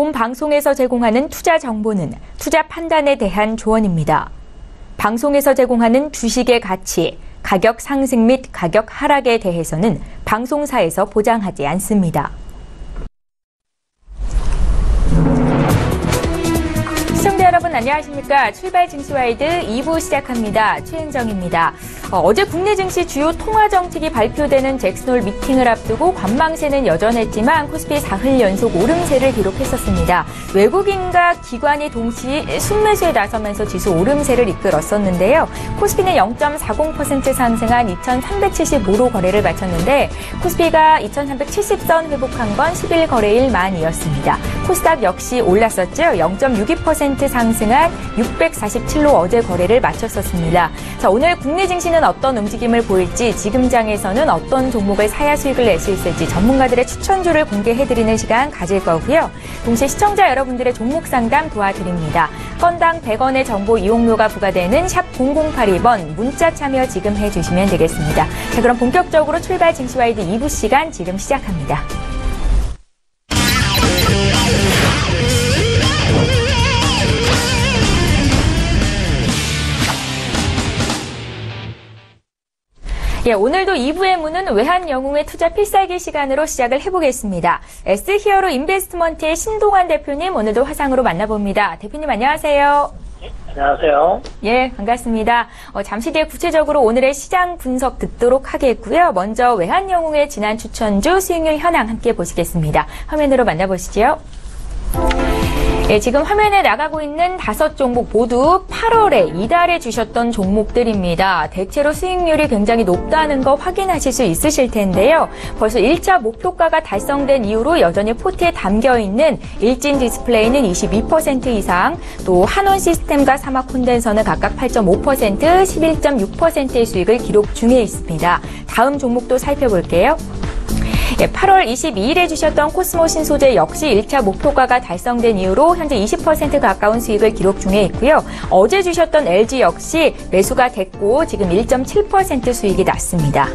본 방송에서 제공하는 투자 정보는 투자 판단에 대한 조언입니다. 방송에서 제공하는 주식의 가치, 가격 상승 및 가격 하락에 대해서는 방송사에서 보장하지 않습니다. 시청자 여러분 안녕하십니까? 출발 증시와이드 2부 시작합니다. 최은정입니다. 어제 국내 증시 주요 통화 정책이 발표되는 잭슨홀 미팅을 앞두고 관망세는 여전했지만 코스피 사흘 연속 오름세를 기록했었습니다. 외국인과 기관이 동시에 순매수에 나서면서 지수 오름세를 이끌었었는데요. 코스피는 0.40% 상승한 2,375로 거래를 마쳤는데 코스피가 2,370선 회복한 건 10일 거래일 만이었습니다. 코스닥 역시 올랐었죠. 0.62% 상승한 647로 어제 거래를 마쳤었습니다. 자, 오늘 국내 증시는 어떤 움직임을 보일지, 지금 장에서는 어떤 종목을 사야 수익을 낼 수 있을지 전문가들의 추천주를 공개해드리는 시간 가질 거고요. 동시에 시청자 여러분들의 종목 상담 도와드립니다. 건당 100원의 정보 이용료가 부과되는 샵 0082번 문자 참여 지금 해주시면 되겠습니다. 자, 그럼 본격적으로 출발 증시와이드 2부 시간 지금 시작합니다. 예, 오늘도 2부의 문은 외환영웅의 투자 필살기 시간으로 시작을 해보겠습니다. S히어로 인베스트먼트의 신동환 대표님 오늘도 화상으로 만나봅니다. 대표님 안녕하세요. 안녕하세요. 예, 반갑습니다. 잠시 뒤에 구체적으로 오늘의 시장 분석 듣도록 하겠고요. 먼저 외환영웅의 지난 추천주 수익률 현황 함께 보시겠습니다. 화면으로 만나보시죠. 예, 지금 화면에 나가고 있는 5종목 모두 8월에 이달에 주셨던 종목들입니다. 대체로 수익률이 굉장히 높다는 거 확인하실 수 있으실 텐데요. 벌써 1차 목표가가 달성된 이후로 여전히 포트에 담겨있는 일진 디스플레이는 22% 이상, 또 한원 시스템과 사막 콘덴서는 각각 8.5%, 11.6%의 수익을 기록 중에 있습니다. 다음 종목도 살펴볼게요. 8월 22일에 주셨던 코스모 신소재 역시 1차 목표가가 달성된 이후로 현재 20% 가까운 수익을 기록 중에 있고요. 어제 주셨던 LG 역시 매수가 됐고 지금 1.7% 수익이 났습니다.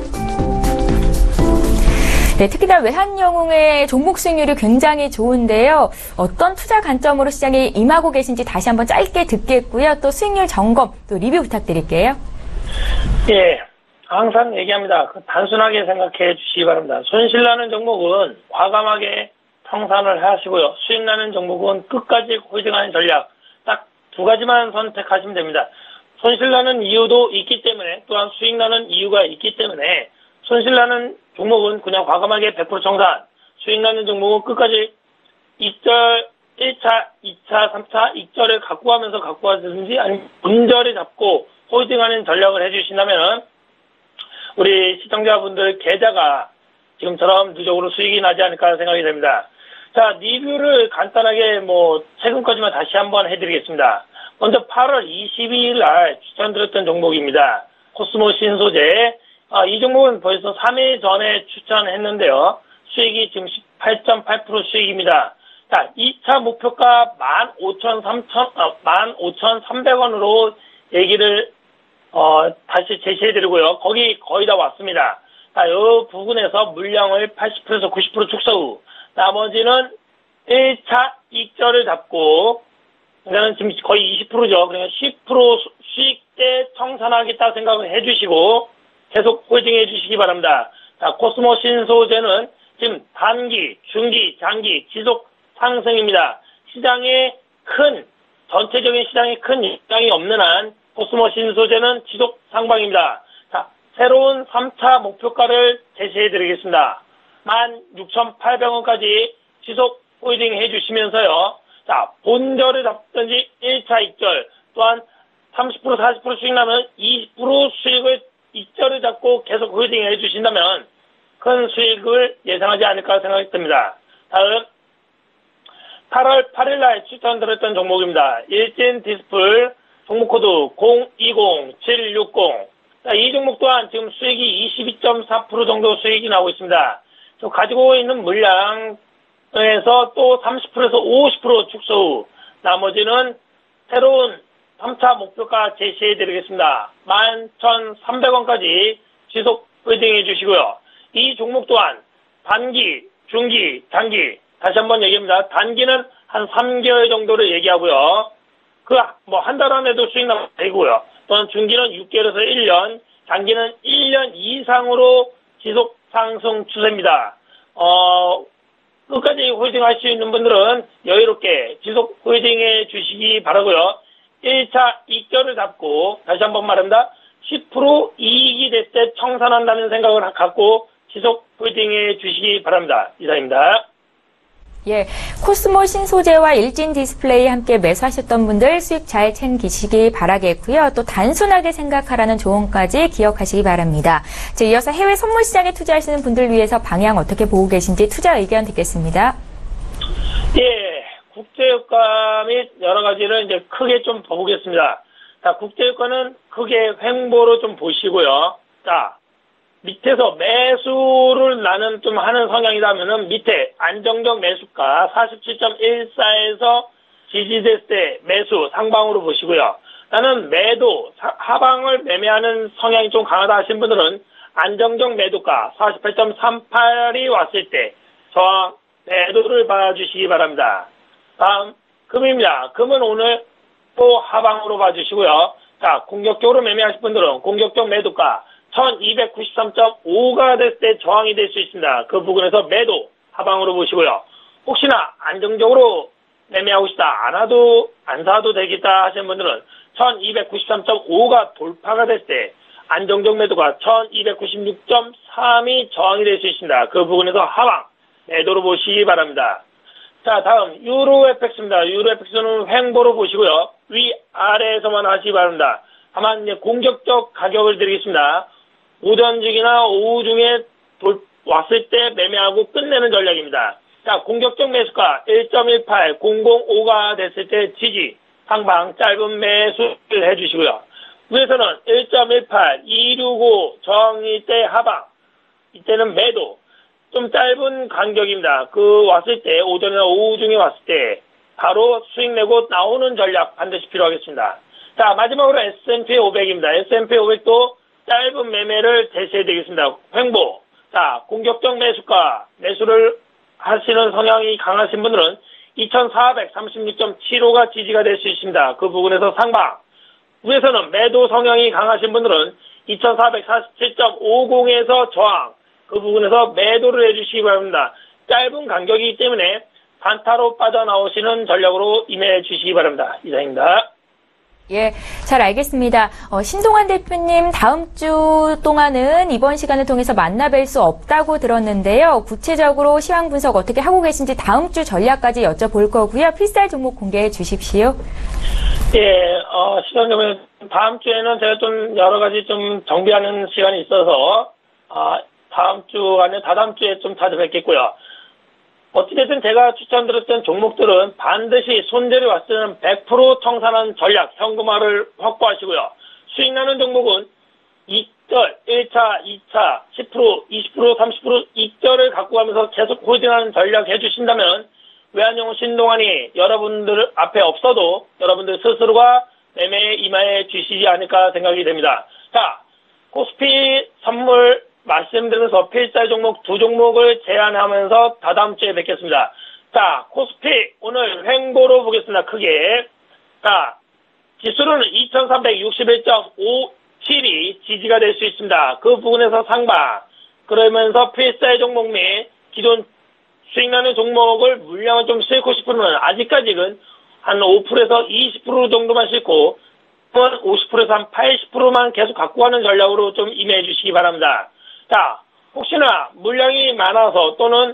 네, 특히나 외환영웅의 종목 수익률이 굉장히 좋은데요. 어떤 투자 관점으로 시장에 임하고 계신지 다시 한번 짧게 듣겠고요. 또 수익률 점검, 또 리뷰 부탁드릴게요. 예. 항상 얘기합니다. 단순하게 생각해 주시기 바랍니다. 손실나는 종목은 과감하게 평산을 하시고요. 수익나는 종목은 끝까지 홀딩하는 전략. 딱 두 가지만 선택하시면 됩니다. 손실나는 이유도 있기 때문에, 또한 수익나는 이유가 있기 때문에 손실나는 종목은 그냥 과감하게 100% 청산, 수익나는 종목은 끝까지 1차, 2차, 3차, 익절을 갖고 가면서 갖고 가든지 아니면 분절을 잡고 홀딩하는 전략을 해주신다면 우리 시청자분들 계좌가 지금처럼 누적으로 수익이 나지 않을까 생각이 됩니다. 자, 리뷰를 간단하게 최근까지만 다시 한번 해드리겠습니다. 먼저 8월 22일 날 추천드렸던 종목입니다. 코스모 신소재. 이 종목은 벌써 3일 전에 추천했는데요. 수익이 지금 18.8% 수익입니다. 자, 2차 목표가 15,300원으로 얘기를 다시 제시해드리고요. 거기 거의 다 왔습니다. 자, 이 부분에서 물량을 80%에서 90% 축소 후, 나머지는 1차 익절을 잡고, 그러니까 지금 거의 20%죠. 그러니까 10% 수익 때 청산하겠다 생각을 해주시고, 계속 홀딩해 주시기 바랍니다. 자, 코스모 신소재는 지금 단기, 중기, 장기, 지속 상승입니다. 전체적인 시장에 큰 영향이 없는 한, 코스모 신소재는 지속 상방입니다. 자, 새로운 3차 목표가를 제시해드리겠습니다. 16,800원까지 지속 홀딩 해주시면서요. 자, 본절을 잡든지 1차 익절, 또한 30%, 40% 수익 나면 20% 수익을 익절을 잡고 계속 홀딩 해주신다면 큰 수익을 예상하지 않을까 생각이 듭니다. 다음, 8월 8일 날 추천드렸던 종목입니다. 일진 디스플, 종목 코드 020760. 자, 이 종목 또한 지금 수익이 22.4% 정도 수익이 나오고 있습니다. 가지고 있는 물량에서 또 30%에서 50% 축소 후, 나머지는 새로운 3차 목표가 제시해드리겠습니다. 11,300원까지 지속 홀딩해 주시고요. 이 종목 또한 단기, 중기, 장기, 다시 한번 얘기합니다. 단기는 한 3개월 정도를 얘기하고요. 한 달 안에도 수익 나면 되고요. 또는 중기는 6개월에서 1년, 장기는 1년 이상으로 지속 상승 추세입니다. 끝까지 홀딩 할 수 있는 분들은 여유롭게 지속 홀딩해 주시기 바라고요. 1차 익절을 잡고, 다시 한번 말합니다. 10% 이익이 됐을 때 청산한다는 생각을 갖고 지속 홀딩해 주시기 바랍니다. 이상입니다. 예, 코스모 신소재와 일진 디스플레이 함께 매수하셨던 분들 수익 잘 챙기시기 바라겠고요. 또 단순하게 생각하라는 조언까지 기억하시기 바랍니다. 자, 이어서 해외 선물 시장에 투자하시는 분들 위해서 방향 어떻게 보고 계신지 투자 의견 듣겠습니다. 예, 국제유가 및 여러 가지를 이제 크게 좀 보겠습니다. 자, 국제유가는 크게 횡보로 좀 보시고요. 자, 밑에서 매수를 나는 좀 하는 성향이라면은 밑에 안정적 매수가 47.14에서 지지됐을 때 매수 상방으로 보시고요. 나는 매도 하방을 매매하는 성향이 좀 강하다 하신 분들은 안정적 매도가 48.38이 왔을 때 저항 매도를 봐주시기 바랍니다. 다음 금입니다. 금은 오늘 또 하방으로 봐주시고요. 자, 공격적으로 매매하실 분들은 공격적 매도가 1293.5가 됐을 때 저항이 될 수 있습니다. 그 부분에서 매도 하방으로 보시고요. 혹시나 안정적으로 매매하고 싶다, 안 사도 되겠다 하시는 분들은 1293.5가 돌파가 됐을 때 안정적 매도가 1296.3이 저항이 될 수 있습니다. 그 부분에서 하방 매도로 보시기 바랍니다. 자, 다음 유로 FX입니다. 유로 FX는 횡보로 보시고요. 위아래에서만 하시기 바랍니다. 다만 이제 공격적 가격을 드리겠습니다. 오전 중이나 오후 중에 왔을 때 매매하고 끝내는 전략입니다. 자, 공격적 매수가 1.18, 005가 됐을 때 지지, 상방 짧은 매수를 해주시고요. 위에서는 1.18, 265 저항이 때 하방, 이때는 매도, 좀 짧은 간격입니다. 왔을 때, 오전이나 오후 중에 왔을 때 바로 수익 내고 나오는 전략 반드시 필요하겠습니다. 자, 마지막으로 S&P 500입니다. S&P 500도 짧은 매매를 제시해 드리겠습니다. 횡보. 자, 공격적 매수를 하시는 성향이 강하신 분들은 2436.75가 지지가 될 수 있습니다. 그 부분에서 상방. 위에서는 매도 성향이 강하신 분들은 2447.50에서 저항. 그 부분에서 매도를 해주시기 바랍니다. 짧은 간격이기 때문에 단타로 빠져나오시는 전략으로 임해 주시기 바랍니다. 이상입니다. 예, 잘 알겠습니다. 신동환 대표님 다음 주 동안은 이번 시간을 통해서 만나뵐 수 없다고 들었는데요. 구체적으로 시황 분석 어떻게 하고 계신지 다음 주 전략까지 여쭤볼 거고요. 필살 종목 공개해 주십시오. 예, 시장님은 다음 주에는 제가 좀 여러 가지 좀 정비하는 시간이 있어서 다음 주 아니면 다다음 주에 좀 찾아뵙겠고요. 어찌됐든 제가 추천드렸던 종목들은 반드시 손절이 왔을 때는 100% 청산하는 전략, 현금화를 확보하시고요. 수익 나는 종목은 2절, 1차, 2차, 10%, 20%, 30% 2절을 갖고 가면서 계속 홀딩하는 전략 해주신다면 외환용 신동환이 여러분들 앞에 없어도 여러분들 스스로가 매매에 임하여 주시지 않을까 생각이 됩니다. 자, 코스피 선물 말씀드리면서 필살 종목 두 종목을 제안하면서 다다음 주에 뵙겠습니다. 자, 코스피 오늘 횡보로 보겠습니다. 크게. 자, 지수는 2361.57이 지지가 될 수 있습니다. 그 부분에서 상방. 그러면서 필살 종목 및 기존 수익나는 종목을 물량을 좀 싣고 싶으면 아직까지는 한 5%에서 20% 정도만 싣고 50%에서 한 80%만 계속 갖고 가는 전략으로 좀 임해 주시기 바랍니다. 자, 혹시나 물량이 많아서 또는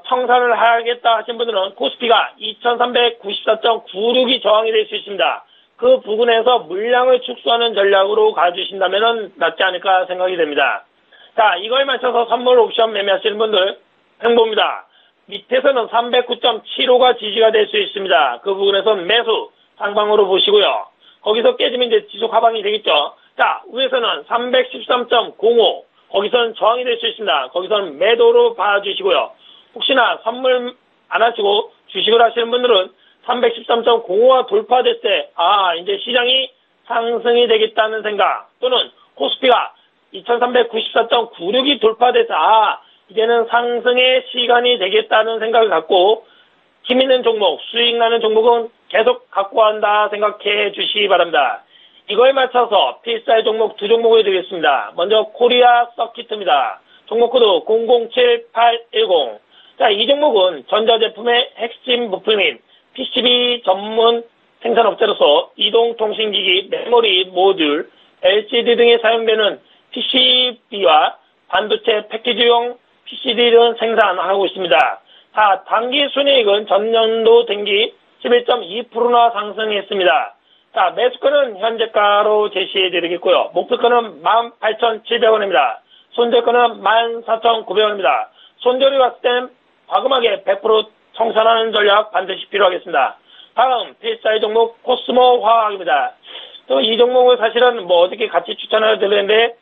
청산을 하겠다 하신 분들은 코스피가 2394.96이 저항이 될 수 있습니다. 그 부분에서 물량을 축소하는 전략으로 가주신다면 낫지 않을까 생각이 됩니다. 자, 이걸 맞춰서 선물 옵션 매매하시는 분들 횡보입니다. 밑에서는 309.75가 지지가 될 수 있습니다. 그 부분에서 매수 상방으로 보시고요. 거기서 깨지면 이제 지속 하방이 되겠죠. 자, 위에서는 313.05 거기서는 저항이 될 수 있습니다. 거기서는 매도로 봐주시고요. 혹시나 선물 안 하시고 주식을 하시는 분들은 313.05가 돌파됐을 때 이제 시장이 상승이 되겠다는 생각 또는 코스피가 2394.96이 돌파돼서 이제는 상승의 시간이 되겠다는 생각을 갖고 힘 있는 종목, 수익 나는 종목은 계속 갖고 간다 생각해 주시기 바랍니다. 이거에 맞춰서 필살 종목 두 종목을 드리겠습니다. 먼저 코리아 서킷입니다. 종목 코드 007810. 자, 이 종목은 전자제품의 핵심 부품인 PCB 전문 생산업체로서 이동통신기기, 메모리, 모듈, LCD 등에 사용되는 PCB와 반도체 패키지용 PCD 등 생산하고 있습니다. 자, 당기 순이익은 전년도 등기 11.2%나 상승했습니다. 자, 매수가는 현재가로 제시해드리겠고요. 목표가는 18,700원입니다. 손절가는 14,900원입니다. 손절이 왔을 땐 과감하게 100% 청산하는 전략 반드시 필요하겠습니다. 다음 필살 종목 코스모 화학입니다. 또 이 종목을 사실은 어저께 같이 추천을 드렸는데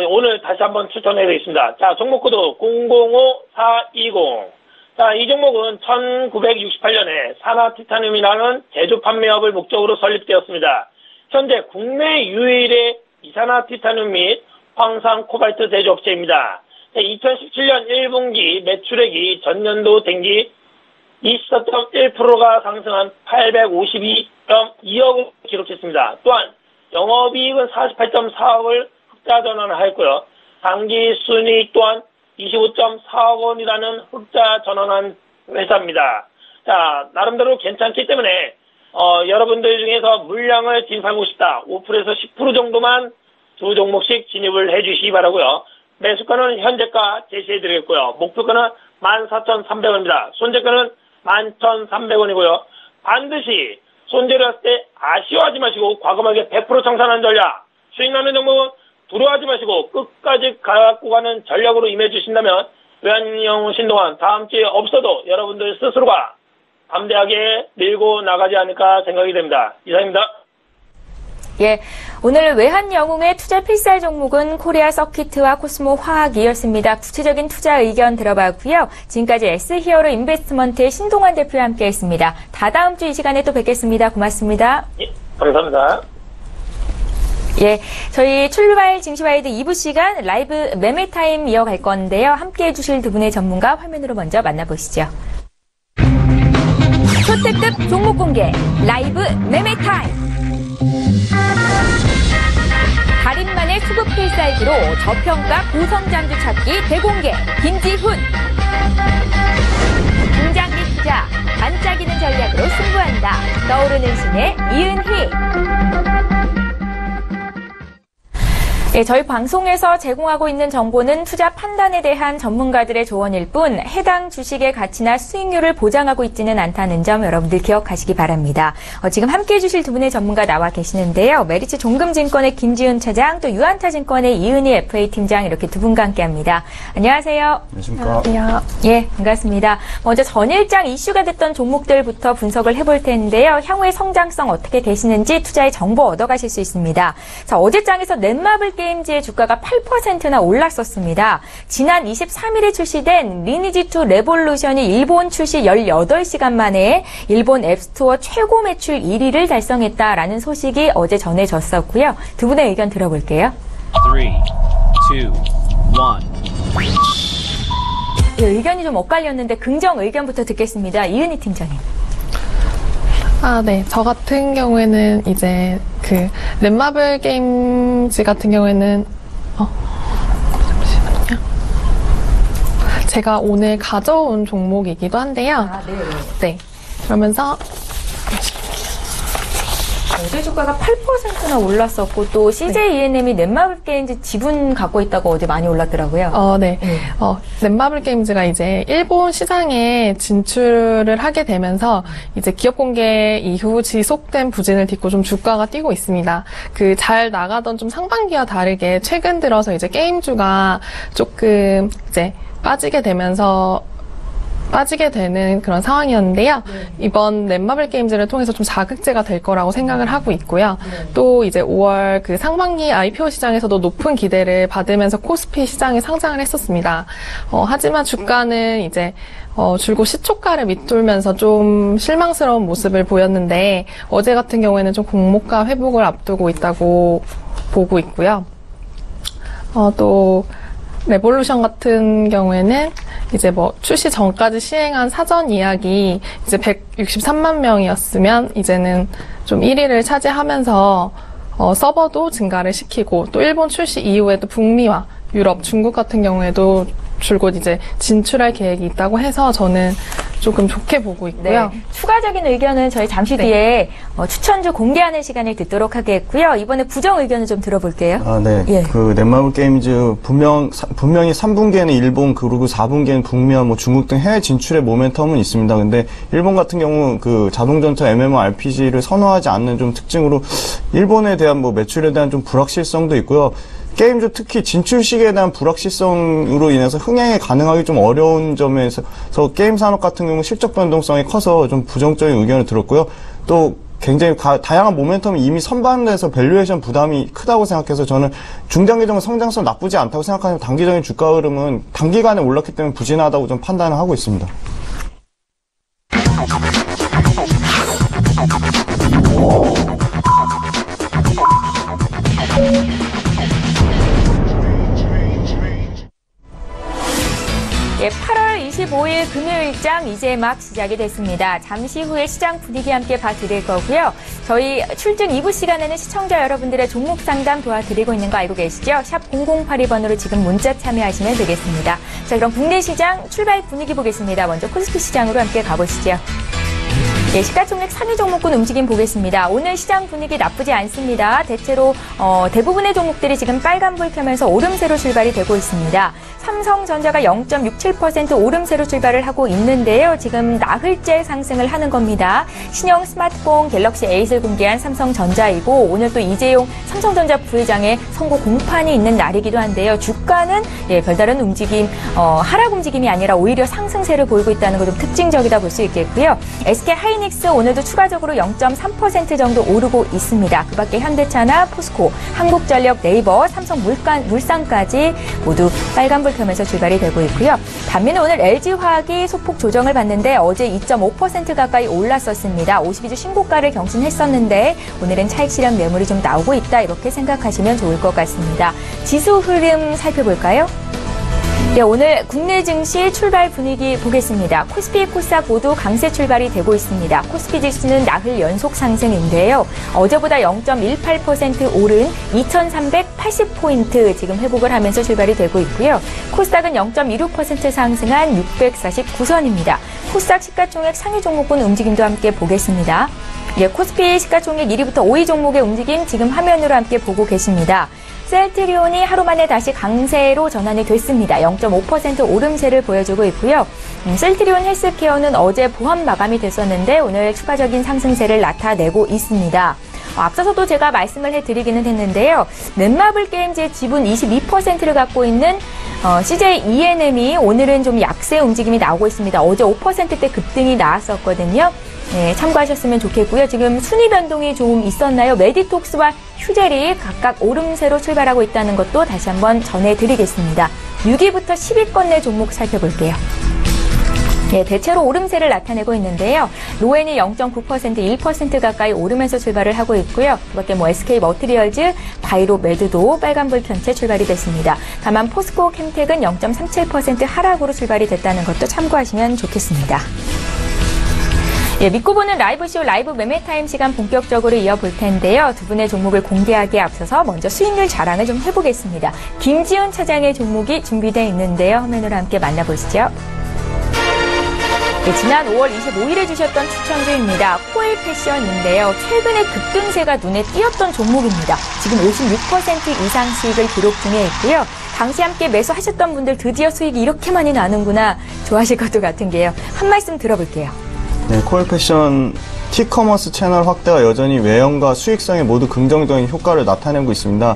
오늘 다시 한번 추천해드리겠습니다. 자, 종목 코드 005420. 자, 이 종목은 1968년에 산화 티타늄이라는 제조 판매업을 목적으로 설립되었습니다. 현재 국내 유일의 이산화 티타늄 및 황산 코발트 제조업체입니다. 2017년 1분기 매출액이 전년도 대비 24.1%가 상승한 852.2억을 기록했습니다. 또한 영업이익은 48.4억을 흑자 전환하였고요. 당기순이익 또한 25.4억 원이라는 흑자 전환한 회사입니다. 자, 나름대로 괜찮기 때문에 여러분들 중에서 물량을 진입하고 싶다. 5%에서 10% 정도만 두 종목씩 진입을 해주시기 바라고요. 매수가는 현재가 제시해드리겠고요. 목표가는 14,300원입니다. 손절가는 11,300원이고요. 반드시 손절했을 때 아쉬워하지 마시고 과감하게 100% 청산하는 전략, 수익 나는 종목은 두려워하지 마시고 끝까지 갖고 가는 전략으로 임해주신다면 외환형 신동안 다음 주에 없어도 여러분들 스스로가 담대하게 밀고 나가지 않을까 생각이 됩니다. 이상입니다. 예, 오늘 외환영웅의 투자 필살 종목은 코리아 서킷과 코스모 화학이었습니다. 구체적인 투자 의견 들어봤고요. 지금까지 S히어로 인베스트먼트의 신동환 대표와 함께했습니다. 다다음 주 이 시간에 또 뵙겠습니다. 고맙습니다. 예, 감사합니다. 예, 저희 출발 증시와이드 2부 시간 라이브 매매타임 이어갈 건데요. 함께해 주실 두 분의 전문가 화면으로 먼저 만나보시죠. 초특급 종목 공개 라이브 매매타임. 달인만의 수급 필살기로 저평가 고성장주 찾기 대공개 김지훈. 중장기 투자 반짝이는 전략으로 승부한다. 떠오르는 신의 이은희. 예, 저희 방송에서 제공하고 있는 정보는 투자 판단에 대한 전문가들의 조언일 뿐 해당 주식의 가치나 수익률을 보장하고 있지는 않다는 점 여러분들 기억하시기 바랍니다. 지금 함께해 주실 두 분의 전문가 나와 계시는데요. 메리츠 종금증권의 김지훈 차장, 또 유한타증권의 이은희 FA 팀장 이렇게 두 분과 함께합니다. 안녕하세요. 안녕하십니까. 안녕하세요. 예, 반갑습니다. 먼저 전일장 이슈가 됐던 종목들부터 분석을 해볼 텐데요. 향후의 성장성 어떻게 되시는지 투자의 정보 얻어가실 수 있습니다. 자, 어제장에서 넷마블 게임즈의 주가가 8%나 올랐었습니다. 지난 23일에 출시된 리니지2 레볼루션이 일본 출시 18시간 만에 일본 앱스토어 최고 매출 1위를 달성했다라는 소식이 어제 전해졌었고요. 두 분의 의견 들어볼게요. 3, 2, 1. 예, 의견이 좀 엇갈렸는데 긍정 의견부터 듣겠습니다. 이은희 팀장님. 네. 저 같은 경우에는 이제 넷마블 게임즈 같은 경우에는 잠시만요. 제가 오늘 가져온 종목이기도 한데요. 네. 그러면서 어제 주가가 8%나 올랐었고 또 CJ ENM이 넷마블 게임즈 지분 갖고 있다고 어제 많이 올랐더라고요. 네. 넷마블 게임즈가 이제 일본 시장에 진출을 하게 되면서 이제 기업 공개 이후 지속된 부진을 딛고 좀 주가가 뛰고 있습니다. 잘 나가던 좀 상반기와 다르게 최근 들어서 이제 게임주가 조금 이제 빠지게 되는 그런 상황이었는데요. 이번 넷마블 게임즈를 통해서 좀 자극제가 될 거라고 생각을 하고 있고요. 또 이제 5월 상반기 IPO 시장에서도 높은 기대를 받으면서 코스피 시장에 상장을 했었습니다. 하지만 주가는 이제 줄곧 시초가를 밑돌면서 좀 실망스러운 모습을 보였는데 어제 같은 경우에는 좀 공모가 회복을 앞두고 있다고 보고 있고요. 또 레볼루션 같은 경우에는 이제 뭐 출시 전까지 시행한 사전 예약이 이제 163만 명이었으면 이제는 좀 1위를 차지하면서 서버도 증가를 시키고 또 일본 출시 이후에도 북미와 유럽, 중국 같은 경우에도 줄곧 이제 진출할 계획이 있다고 해서 저는 조금 좋게 보고 있고요. 네. 추가적인 의견은 저희 잠시 뒤에 추천주 공개하는 시간을 듣도록 하겠고요. 이번에 부정 의견을 좀 들어볼게요. 아, 네. 예. 그 넷마블 게임즈 분명히 3분기에는 일본 그리고 4분기에는 북미와 뭐 중국 등 해외 진출의 모멘텀은 있습니다. 근데 일본 같은 경우 그 자동전투 MMORPG를 선호하지 않는 좀 특징으로 일본에 대한 뭐 매출에 대한 좀 불확실성도 있고요. 게임즈 특히 진출 시기에 대한 불확실성으로 인해서 흥행이 가능하기 좀 어려운 점에서 게임 산업 같은 경우 실적 변동성이 커서 좀 부정적인 의견을 들었고요. 또 굉장히 다양한 모멘텀이 이미 선반돼서 밸류에이션 부담이 크다고 생각해서 저는 중장기적인 성장성 나쁘지 않다고 생각하지만 단기적인 주가 흐름은 단기간에 올랐기 때문에 부진하다고 좀 판단을 하고 있습니다. 예, 8월 25일 금요일장 이제 막 시작이 됐습니다. 잠시 후에 시장 분위기 함께 봐드릴 거고요. 저희 출첵 2부 시간에는 시청자 여러분들의 종목 상담 도와드리고 있는 거 알고 계시죠? 샵 0082번으로 지금 문자 참여하시면 되겠습니다. 자, 그럼 국내 시장 출발 분위기 보겠습니다. 먼저 코스피 시장으로 함께 가보시죠. 예, 시가총액 상위 종목군 움직임 보겠습니다. 오늘 시장 분위기 나쁘지 않습니다. 대체로 대부분의 종목들이 지금 빨간불 켜면서 오름세로 출발이 되고 있습니다. 삼성전자가 0.67% 오름세로 출발을 하고 있는데요. 지금 나흘째 상승을 하는 겁니다. 신형 스마트폰 갤럭시 8을 공개한 삼성전자이고 오늘 또 이재용 삼성전자 부회장의 선고 공판이 있는 날이기도 한데요. 주가는 별다른 움직임, 하락 움직임이 아니라 오히려 상승세를 보이고 있다는 거 좀 특징적이다 볼 수 있겠고요. SK 하이닉스 오늘도 추가적으로 0.3% 정도 오르고 있습니다. 그 밖에 현대차나 포스코, 한국전력, 네이버, 삼성물산까지 모두 빨간불 켜면서 출발이 되고 있고요. 반면에 오늘 LG화학이 소폭 조정을 받는데 어제 2.5% 가까이 올랐었습니다. 52주 신고가를 경신했었는데 오늘은 차익 실현 매물이 좀 나오고 있다 이렇게 생각하시면 좋을 것 같습니다. 지수 흐름 살펴볼까요? 네, 오늘 국내 증시 출발 분위기 보겠습니다. 코스피, 코스닥 모두 강세 출발이 되고 있습니다. 코스피 지수는 나흘 연속 상승인데요. 어제보다 0.18% 오른 2,380포인트 지금 회복을 하면서 출발이 되고 있고요. 코스닥은 0.26% 상승한 649선입니다. 코스닥 시가총액 상위 종목군 움직임도 함께 보겠습니다. 예, 코스피 시가총액 1위부터 5위 종목의 움직임 지금 화면으로 함께 보고 계십니다. 셀트리온이 하루 만에 다시 강세로 전환이 됐습니다. 0.5% 오름세를 보여주고 있고요. 셀트리온 헬스케어는 어제 보합 마감이 됐었는데 오늘 추가적인 상승세를 나타내고 있습니다. 앞서서도 제가 말씀을 해드리기는 했는데요. 넷마블 게임즈의 지분 22%를 갖고 있는 CJ ENM이 오늘은 좀 약세 움직임이 나오고 있습니다. 어제 5%대 급등이 나왔었거든요. 네, 참고하셨으면 좋겠고요. 지금 순위 변동이 좀 있었나요? 메디톡스와 휴젤이 각각 오름세로 출발하고 있다는 것도 다시 한번 전해드리겠습니다. 6위부터 10위권 내 종목 살펴볼게요. 네, 대체로 오름세를 나타내고 있는데요. 로엔이 0.9%, 1% 가까이 오르면서 출발을 하고 있고요. 그밖에 SK 머티리얼즈, 바이로메드도 빨간불 켠 채 출발이 됐습니다. 다만 포스코 캠텍은 0.37% 하락으로 출발이 됐다는 것도 참고하시면 좋겠습니다. 예, 믿고 보는 라이브쇼 라이브 매매타임 시간 본격적으로 이어볼 텐데요. 두 분의 종목을 공개하기에 앞서서 먼저 수익률 자랑을 좀 해보겠습니다. 김지훈 차장의 종목이 준비되어 있는데요. 화면으로 함께 만나보시죠. 네, 지난 5월 25일에 주셨던 추천주입니다. 코엘 패션인데요. 최근에 급등세가 눈에 띄었던 종목입니다. 지금 56% 이상 수익을 기록 중에 있고요. 당시 함께 매수하셨던 분들 드디어 수익이 이렇게 많이 나는구나 좋아하실 것도 같은 게요. 한 말씀 들어볼게요. 네, 코엘 패션 티커머스 채널 확대가 여전히 외형과 수익성에 모두 긍정적인 효과를 나타내고 있습니다.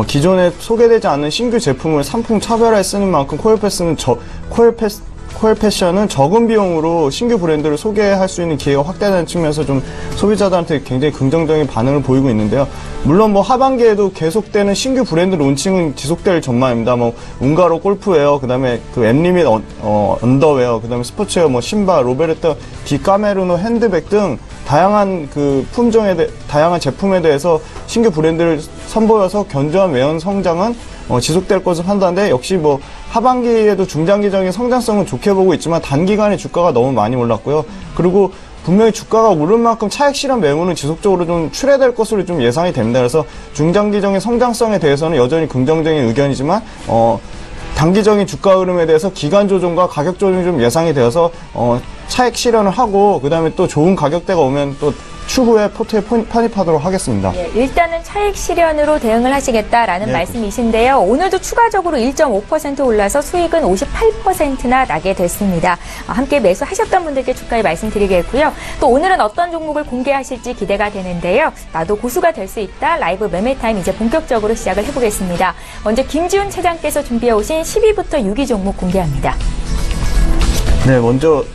기존에 소개되지 않는 신규 제품을 상품 차별화에 쓰는 만큼 코엘 패션은 적은 비용으로 신규 브랜드를 소개할 수 있는 기회가 확대되는 측면에서 좀 소비자들한테 굉장히 긍정적인 반응을 보이고 있는데요. 물론 하반기에도 계속되는 신규 브랜드 론칭은 지속될 전망입니다. 운가로 골프웨어, 그다음에 엠리밋 언더웨어, 그다음에 스포츠웨어, 신발, 로베르타 디 까메르노 핸드백 등 다양한 그 다양한 제품에 대해서 신규 브랜드를 선보여서 견조한 외연 성장은 지속될 것으로 판단돼 역시 뭐 하반기에도 중장기적인 성장성은 좋게 보고 있지만 단기간에 주가가 너무 많이 올랐고요. 그리고 분명히 주가가 오른 만큼 차익 실현 매물은 지속적으로 좀 출회될 것으로 좀 예상이 됩니다. 그래서 중장기적인 성장성에 대해서는 여전히 긍정적인 의견이지만 단기적인 주가 흐름에 대해서 기간 조정과 가격 조정이 좀 예상이 되어서 차익 실현을 하고 그다음에 또 좋은 가격대가 오면 또 추후에 포트에 편입하도록 하겠습니다. 예, 일단은 차익 실현으로 대응을 하시겠다라는 말씀이신데요. 오늘도 추가적으로 1.5% 올라서 수익은 58%나 나게 됐습니다. 함께 매수하셨던 분들께 축하의 말씀드리겠고요. 또 오늘은 어떤 종목을 공개하실지 기대가 되는데요. 나도 고수가 될 수 있다. 라이브 매매타임 이제 본격적으로 시작을 해보겠습니다. 먼저 김지훈 차장께서 준비해 오신 10위부터 6위 종목 공개합니다. 네, 먼저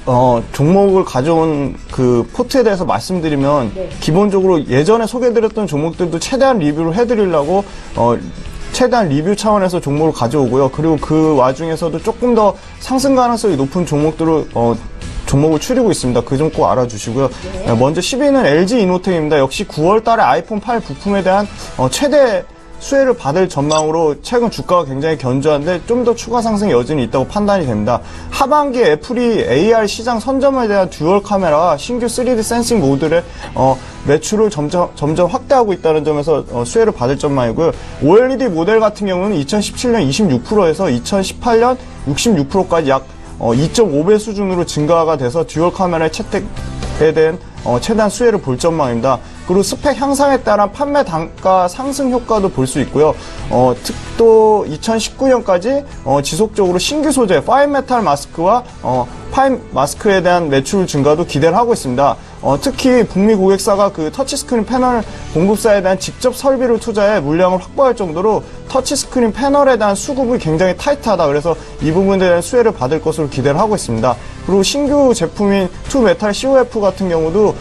종목을 가져온 그 포트에 대해서 말씀드리면 기본적으로 예전에 소개해드렸던 종목들도 최대한 리뷰를 해드리려고 최대한 리뷰 차원에서 종목을 가져오고요. 그리고 그 와중에서도 조금 더 상승 가능성이 높은 종목들을 종목을 추리고 있습니다. 그 점 꼭 알아주시고요. 먼저 10위는 LG 이노텍입니다. 역시 9월 달에 아이폰 8 부품에 대한 최대 수혜를 받을 전망으로 최근 주가가 굉장히 견조한데 좀 더 추가 상승 여진이 있다고 판단이 됩니다. 하반기에 애플이 AR 시장 선점에 대한 듀얼 카메라와 신규 3D 센싱 모듈의 매출을 점점 확대하고 있다는 점에서 수혜를 받을 전망이고요. OLED 모델 같은 경우는 2017년 26%에서 2018년 66%까지 약 2.5배 수준으로 증가가 돼서 듀얼 카메라의 채택에 대한 최대한 수혜를 볼 전망입니다. 그리고 스펙 향상에 따른 판매 단가 상승 효과도 볼 수 있고요. 또 2019년까지 지속적으로 신규 소재 파인 메탈 마스크와 파인 마스크에 대한 매출 증가도 기대를 하고 있습니다. 특히 북미 고객사가 그 터치스크린 패널 공급사에 대한 직접 설비를 투자해 물량을 확보할 정도로 터치스크린 패널에 대한 수급이 굉장히 타이트하다. 그래서 이 부분에 대한 수혜를 받을 것으로 기대를 하고 있습니다. 그리고 신규 제품인 투메탈 COF 같은 경우도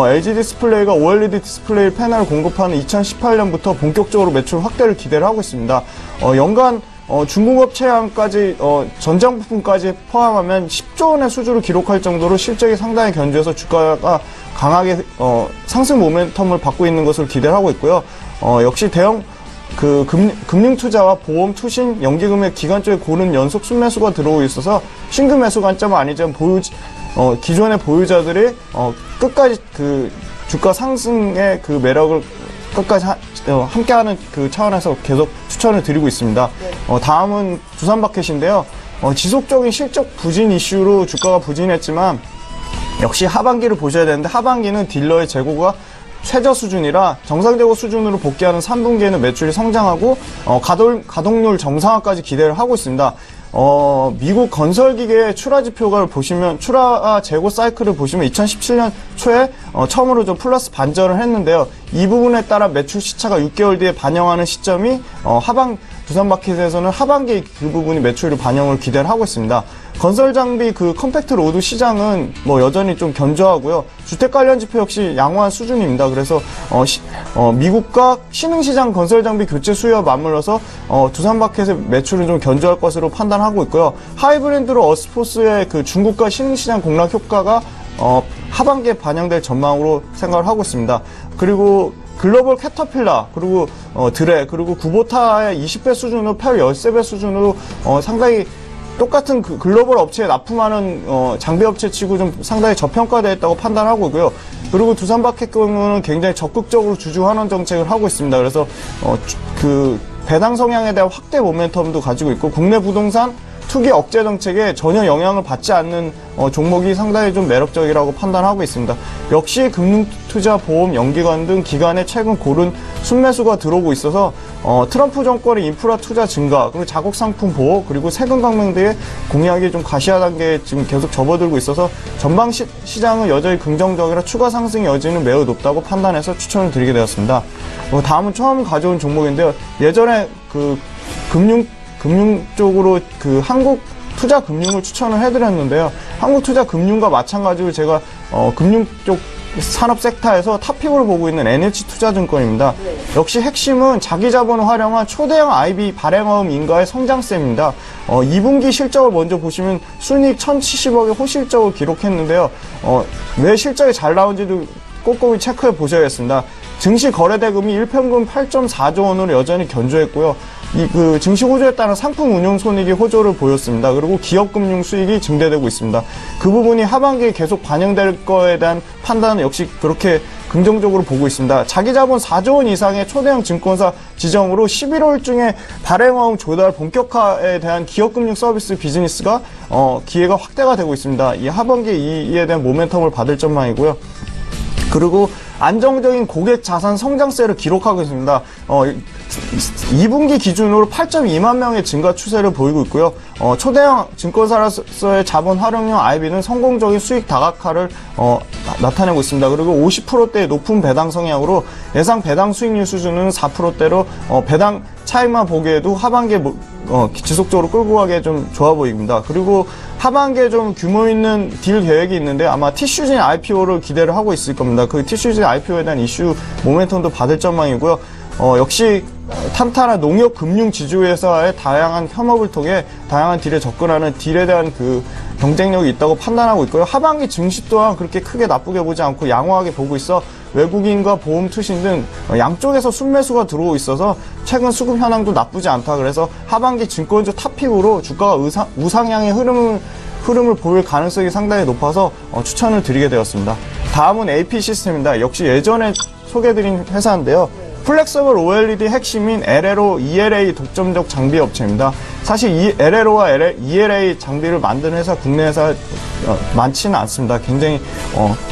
LG 디스플레이가 OLED 디스플레이 패널을 공급하는 2018년부터 본격적으로 매출 확대를 기대를 하고 있습니다. 연간 중공업 체량까지 전장 부품까지 포함하면 10조 원의 수주를 기록할 정도로 실적이 상당히 견조해서 주가가 강하게 상승 모멘텀을 받고 있는 것을 기대를 하고 있고요. 역시 대형 금융 투자와 보험, 투신, 연기금의 기간 쪽에 고른 연속 순매수가 들어오고 있어서 신규 매수 관점은 아니지만 기존의 보유자들이 끝까지 그 주가 상승의 그 매력을 끝까지 함께하는 그 차원에서 계속 추천을 드리고 있습니다. 다음은 두산마켓인데요. 지속적인 실적 부진 이슈로 주가가 부진했지만 역시 하반기를 보셔야 되는데 하반기는 딜러의 재고가 최저 수준이라 정상 재고 수준으로 복귀하는 3분기에는 매출이 성장하고 가동률 정상화까지 기대를 하고 있습니다. 미국 건설기계의 출하 지표를 보시면 출하 재고 사이클을 보시면 2017년 초에 처음으로 좀 플러스 반전을 했는데요. 이 부분에 따라 매출 시차가 6개월 뒤에 반영하는 시점이 두산마켓에서는 하반기 그 부분이 매출을 반영을 기대를 하고 있습니다. 건설 장비 그 컴팩트 로드 시장은 여전히 좀 견조하고요. 주택 관련 지표 역시 양호한 수준입니다. 그래서 미국과 신흥시장 건설 장비 교체 수요와 맞물려서 두산마켓의 매출은 좀 견조할 것으로 판단하고 있고요. 하이브랜드로 어스포스의 그 중국과 신흥시장 공략 효과가 하반기에 반영될 전망으로 생각을 하고 있습니다. 그리고 글로벌 캐터필라, 그리고 드레, 그리고 구보타의 20배 수준으로 펠 13배 수준으로 상당히 똑같은 그 글로벌 업체에 납품하는 장비 업체 치고 좀 상당히 저평가되어 있다고 판단하고 있고요. 그리고 두산마켓 경우는 굉장히 적극적으로 주주 환원 정책을 하고 있습니다. 그래서 그 배당 성향에 대한 확대 모멘텀도 가지고 있고 국내 부동산 투기 억제 정책에 전혀 영향을 받지 않는 종목이 상당히 좀 매력적이라고 판단하고 있습니다. 역시 금융투자, 보험, 연기관 등 기관에 최근 고른 순매수가 들어오고 있어서 트럼프 정권의 인프라 투자 증가, 그리고 자국 상품 보호, 그리고 세금 강명 등의 공약이 좀 가시화 단계에 지금 계속 접어들고 있어서 전방 시장은 여전히 긍정적이라 추가 상승 여지는 매우 높다고 판단해서 추천을 드리게 되었습니다. 다음은 처음 가져온 종목인데요. 예전에 그 금융 쪽으로 그 한국투자금융을 추천을 해드렸는데요. 한국투자금융과 마찬가지로 제가 금융 쪽 산업 섹터에서 탑픽으로 보고 있는 NH투자증권입니다. 역시 핵심은 자기자본을 활용한 초대형 IB 발행어음 인가의 성장세입니다. 2분기 실적을 먼저 보시면 순이익 1,070억의 호실적을 기록했는데요. 왜 실적이 잘 나온지도 꼼꼼히 체크해 보셔야겠습니다. 증시 거래대금이 일평균 8.4조 원으로 여전히 견조했고요. 그 증시 호조에 따른 상품 운용 손익이 호조를 보였습니다. 그리고 기업 금융 수익이 증대되고 있습니다. 그 부분이 하반기에 계속 반영될 거에 대한 판단은 역시 그렇게 긍정적으로 보고 있습니다. 자기 자본 4조 원 이상의 초대형 증권사 지정으로 11월 중에 발행어음 조달 본격화에 대한 기업 금융 서비스 비즈니스가 기회가 확대가 되고 있습니다. 이 하반기에 이에 대한 모멘텀을 받을 전망이고요. 그리고 안정적인 고객 자산 성장세를 기록하고 있습니다. 2분기 기준으로 8.2만 명의 증가 추세를 보이고 있고요. 초대형 증권사로서의 자본 활용형 IB는 성공적인 수익 다각화를 나타내고 있습니다. 그리고 50%대의 높은 배당 성향으로 예상 배당 수익률 수준은 4%대로 배당 차익만 보기에도 하반기에 지속적으로 끌고 가기에 좀 좋아 보입니다. 그리고 하반기에 좀 규모 있는 딜 계획이 있는데 아마 티슈진 IPO를 기대를 하고 있을 겁니다. 그 티슈진 IPO에 대한 이슈 모멘텀도 받을 전망이고요. 역시 탄탄한 농협 금융 지주회사의 다양한 협업을 통해 다양한 딜에 접근하는 딜에 대한 그 경쟁력이 있다고 판단하고 있고요. 하반기 증시 또한 그렇게 크게 나쁘게 보지 않고 양호하게 보고 있어 외국인과 보험 투신 등 양쪽에서 순매수가 들어오고 있어서 최근 수급 현황도 나쁘지 않다. 그래서 하반기 증권주 탑픽으로 주가가 우상향의 흐름을 보일 가능성이 상당히 높아서 추천을 드리게 되었습니다. 다음은 AP 시스템입니다. 역시 예전에 소개해드린 회사인데요. 플렉서블 OLED 핵심인 LLO, ELA 독점적 장비 업체입니다. 사실 이 LLO와 ELA 장비를 만드는 회사, 국내 회사 많지는 않습니다. 굉장히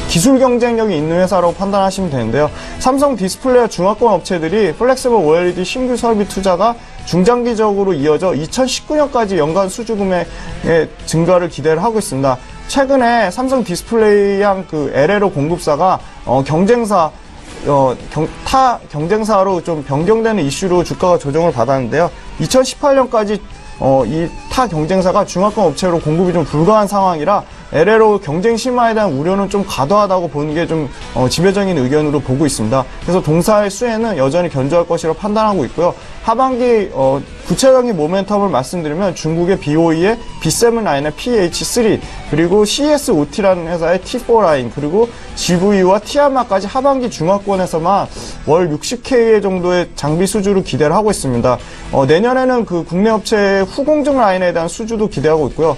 기술 경쟁력이 있는 회사라고 판단하시면 되는데요. 삼성 디스플레이와 중화권 업체들이 플렉서블 OLED 신규 설비 투자가 중장기적으로 이어져 2019년까지 연간 수주 금액의 증가를 기대를 하고 있습니다. 최근에 삼성 디스플레이랑 그 LLO 공급사가 타 경쟁사로 좀 변경되는 이슈로 주가가 조정을 받았는데요. 2018년까지 이 타 경쟁사가 중화권 업체로 공급이 좀 불가한 상황이라 LLO 경쟁 심화에 대한 우려는 좀 과도하다고 보는 게 좀 지배적인 의견으로 보고 있습니다. 그래서 동사의 수혜는 여전히 견조할 것이라고 판단하고 있고요. 하반기 구체적인 모멘텀을 말씀드리면 중국의 BOE의 B7 라인의 PH3 그리고 CSOT라는 회사의 T4 라인 그리고 GVU와 티아마까지 하반기 중화권에서만 월 60K 정도의 장비 수주를 기대를 하고 있습니다. 내년에는 그 국내 업체의 후공정 라인에 대한 수주도 기대하고 있고요.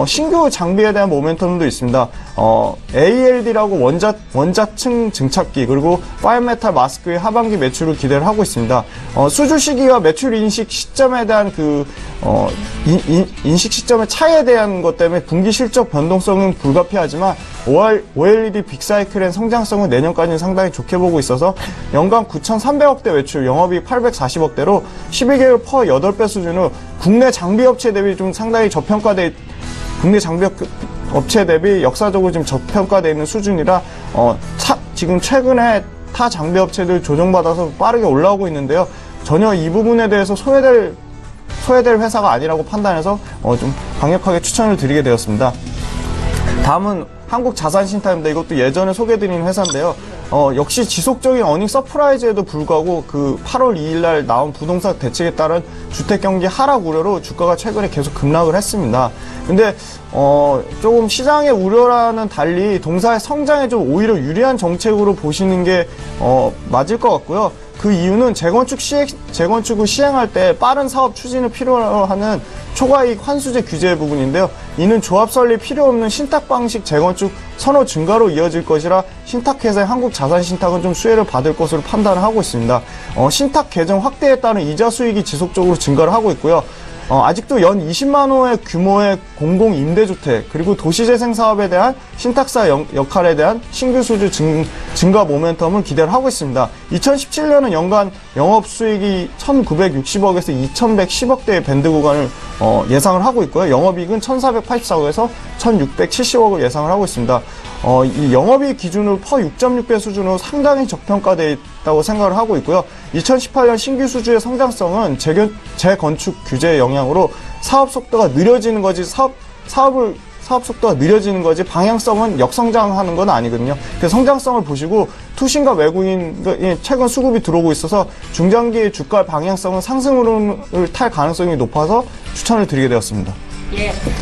신규 장비에 대한 모멘텀도 있습니다. ALD라고 원자층 증착기 그리고 파이어메탈 마스크의 하반기 매출을 기대를 하고 있습니다. 수주 시기와 매출 인식 시점에 대한 그 인식 시점의 차이에 대한 것 때문에 분기 실적 변동성은 불가피하지만 OLED 빅사이클의 성장성은 내년까지는 상당히 좋게 보고 있어서 연간 9,300억대 매출, 영업이익 840억대로 12개월 퍼 8배 수준으로 국내 장비 업체 대비 좀 상당히 국내 장비 업체 대비 역사적으로 지금 저평가되어 있는 수준이라 지금 최근에 타 장비 업체들 조정받아서 빠르게 올라오고 있는데요. 전혀 이 부분에 대해서 소외될 회사가 아니라고 판단해서 좀 강력하게 추천을 드리게 되었습니다. 다음은 한국자산신탁입니다. 이것도 예전에 소개드린 회사인데요. 역시 지속적인 어닝 서프라이즈에도 불구하고 그 8월 2일 날 나온 부동산 대책에 따른 주택경기 하락 우려로 주가가 최근에 계속 급락을 했습니다. 근데 조금 시장의 우려와는 달리 동사의 성장에 좀 오히려 유리한 정책으로 보시는 게 맞을 것 같고요. 그 이유는 재건축을 시행할 때 빠른 사업 추진을 필요로 하는 초과이익 환수제 규제 부분인데요. 이는 조합 설립 필요 없는 신탁 방식 재건축 선호 증가로 이어질 것이라 신탁회사의 한국자산신탁은 좀 수혜를 받을 것으로 판단을 하고 있습니다. 신탁 계정 확대에 따른 이자 수익이 지속적으로 증가를 하고 있고요. 아직도 연 20만 호의 규모의 공공임대주택 그리고 도시재생 사업에 대한 신탁사 역할에 대한 신규 수주 증가 모멘텀을 기대를 하고 있습니다. 2017년은 연간 영업수익이 1,960억에서 2,110억대의 밴드 구간을 예상을 하고 있고요. 영업이익은 1,484억에서 1,670억을 예상을 하고 있습니다. 이 영업이익 기준으로 퍼 6.6배 수준으로 상당히 저평가되어 있다고 생각을 하고 있고요. 2018년 신규 수주의 성장성은 재건축 규제의 영향으로 사업 속도가 느려지는 거지 사업 속도가 느려지는 거지 방향성은 역성장하는 건 아니거든요. 그래서 성장성을 보시고 투신과 외국인이 최근 수급이 들어오고 있어서 중장기의 주가 방향성은 상승을 탈 가능성이 높아서 추천을 드리게 되었습니다.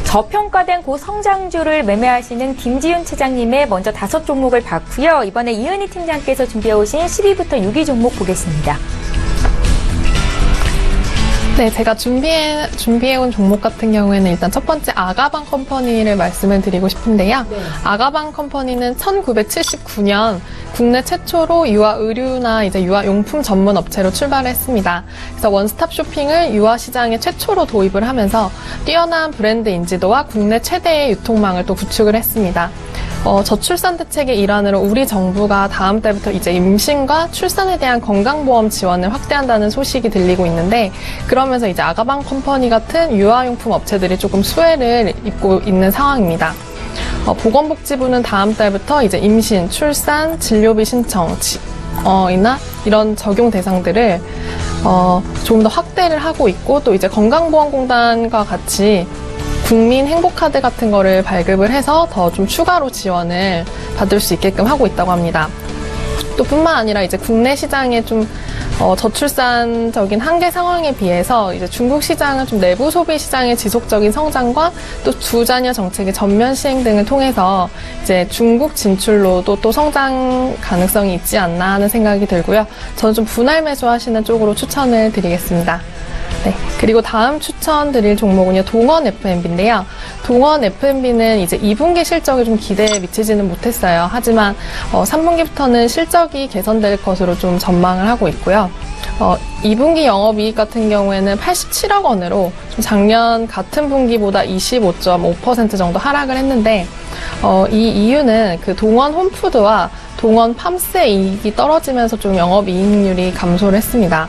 저평가된 고성장주를 매매하시는 김지윤 차장님의 먼저 5종목을 봤고요. 이번에 이은희 팀장께서 준비해오신 10위부터 6위 종목 보겠습니다. 네, 제가 준비해온 종목 같은 경우에는 일단 첫 번째 아가방 컴퍼니를 말씀을 드리고 싶은데요. 아가방 컴퍼니는 1979년 국내 최초로 유아 의류나 이제 유아 용품 전문 업체로 출발했습니다. 그래서 원스톱 쇼핑을 유아 시장에 최초로 도입을 하면서 뛰어난 브랜드 인지도와 국내 최대의 유통망을 또 구축을 했습니다. 저출산 대책의 일환으로 우리 정부가 다음 달부터 이제 임신과 출산에 대한 건강보험 지원을 확대한다는 소식이 들리고 있는데, 그러면서 이제 아가방 컴퍼니 같은 유아용품 업체들이 조금 수혜를 입고 있는 상황입니다. 보건복지부는 다음 달부터 이제 임신, 출산, 진료비 신청, 이나 이런 적용 대상들을 조금 더 확대를 하고 있고, 또 이제 건강보험공단과 같이 국민 행복카드 같은 거를 발급을 해서 더 좀 추가로 지원을 받을 수 있게끔 하고 있다고 합니다. 또 뿐만 아니라 이제 국내 시장의 좀 저출산적인 한계 상황에 비해서 이제 중국 시장은 좀 내부 소비 시장의 지속적인 성장과 또 두자녀 정책의 전면 시행 등을 통해서 이제 중국 진출로도 또 성장 가능성이 있지 않나 하는 생각이 들고요. 저는 좀 분할 매수하시는 쪽으로 추천을 드리겠습니다. 네. 그리고 다음 추천드릴 종목은요, 동원 F&B인데요. 동원 F&B는 이제 2분기 실적이 좀 기대에 미치지는 못했어요. 하지만 3분기부터는 실적이 개선될 것으로 좀 전망을 하고 있고요. 2분기 영업이익 같은 경우에는 87억 원으로 좀 작년 같은 분기보다 25.5% 정도 하락을 했는데, 이 이유는 그 동원 홈푸드와 동원 팜스의 이익이 떨어지면서 좀 영업이익률이 감소를 했습니다.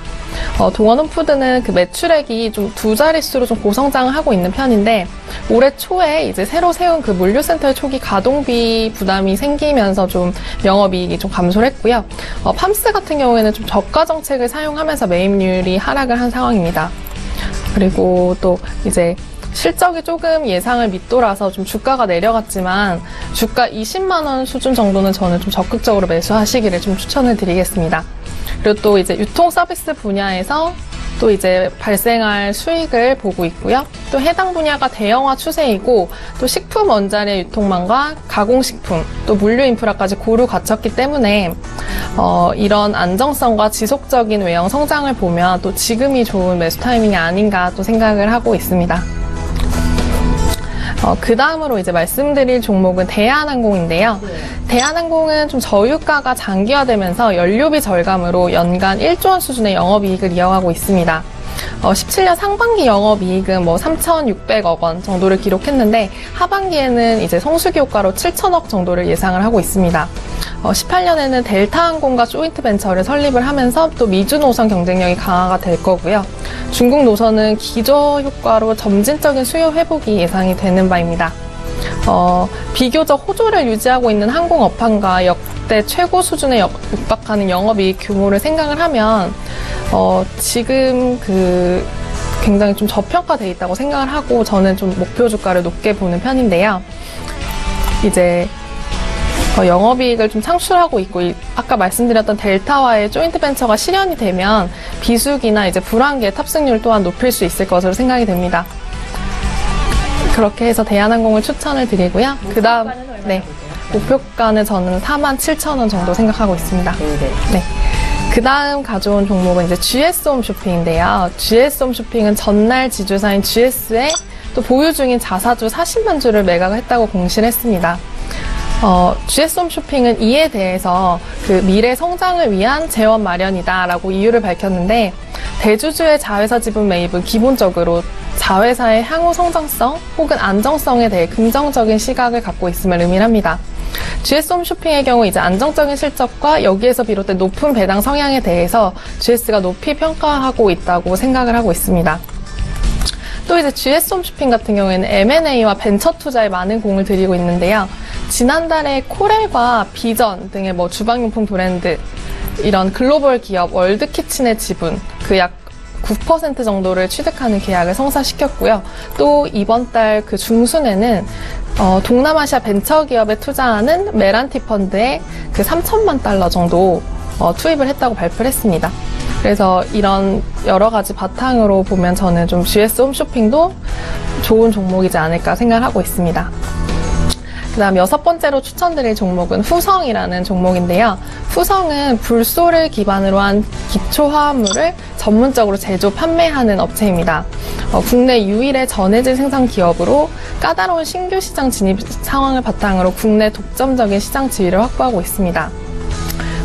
동원 홈푸드는 그 매출액이 좀 두 자릿수로 좀 고성장을 하고 있는 편인데, 올해 초에 이제 새로 세운 그 물류센터의 초기 가동비 부담이 생기면서 좀 영업이익이 좀 감소를 했고요. 팜스 같은 경우에는 좀 저가 정책을 사용하면서 매입률이 하락을 한 상황입니다. 그리고 또 이제 실적이 조금 예상을 밑돌아서 좀 주가가 내려갔지만, 주가 20만 원 수준 정도는 저는 좀 적극적으로 매수하시기를 좀 추천을 드리겠습니다. 그리고 또 이제 유통 서비스 분야에서 또 이제 발생할 수익을 보고 있고요. 또 해당 분야가 대형화 추세이고, 또 식품 원자재 유통망과 가공식품, 또 물류 인프라까지 고루 갖췄기 때문에 이런 안정성과 지속적인 외형 성장을 보면 또 지금이 좋은 매수 타이밍이 아닌가 또 생각을 하고 있습니다. 그 다음으로 이제 말씀드릴 종목은 대한항공인데요. 대한항공은 좀 저유가가 장기화되면서 연료비 절감으로 연간 1조 원 수준의 영업이익을 이어가고 있습니다. 17년 상반기 영업이익은 3,600억 원 정도를 기록했는데, 하반기에는 이제 성수기 효과로 7천억 정도를 예상을 하고 있습니다. 18년에는 델타항공과 조인트벤처를 설립을 하면서 또 미주 노선 경쟁력이 강화가 될 거고요. 중국 노선은 기저 효과로 점진적인 수요 회복이 예상이 되는 바입니다. 비교적 호조를 유지하고 있는 항공업황과 역대 최고 수준에 육박하는 영업이익 규모를 생각을 하면 지금 굉장히 좀 저평가돼 있다고 생각을 하고, 저는 좀 목표 주가를 높게 보는 편인데요. 이제 영업이익을 좀 창출하고 있고, 아까 말씀드렸던 델타와의 조인트 벤처가 실현이 되면 비수기나 이제 불황기의 탑승률 또한 높일 수 있을 것으로 생각이 됩니다. 그렇게 해서 대한항공을 추천을 드리고요. 그 다음, 네. 목표가는 저는 47,000원 정도 생각하고 있습니다. 네. 그 다음 가져온 종목은 이제 GS홈 쇼핑인데요. GS홈 쇼핑은 전날 지주사인 GS에 또 보유 중인 자사주 40만 주를 매각을 했다고 공시를 했습니다. GS홈 쇼핑은 이에 대해서 그 미래 성장을 위한 재원 마련이다라고 이유를 밝혔는데, 대주주의 자회사 지분 매입은 기본적으로 자회사의 향후 성장성 혹은 안정성에 대해 긍정적인 시각을 갖고 있음을 의미합니다. GS홈 쇼핑의 경우 이제 안정적인 실적과 여기에서 비롯된 높은 배당 성향에 대해서 GS가 높이 평가하고 있다고 생각을 하고 있습니다. 또 이제 GS홈 쇼핑 같은 경우에는 M&A와 벤처 투자에 많은 공을 들이고 있는데요. 지난달에 코렐과 비전 등의 주방용품 브랜드, 이런 글로벌 기업 월드키친의 지분 약 9% 정도를 취득하는 계약을 성사시켰고요. 또 이번 달 그 중순에는 동남아시아 벤처기업에 투자하는 메란티 펀드에 3천만 달러 정도 투입을 했다고 발표를 했습니다. 그래서 이런 여러 가지 바탕으로 보면 저는 좀 GS 홈쇼핑도 좋은 종목이지 않을까 생각을 하고 있습니다. 그다음 6번째로 추천드릴 종목은 후성이라는 종목인데요. 후성은 불소를 기반으로 한 기초화합물을 전문적으로 제조, 판매하는 업체입니다. 국내 유일의 전해질 생산 기업으로 까다로운 신규 시장 진입 상황을 바탕으로 국내 독점적인 시장 지위를 확보하고 있습니다.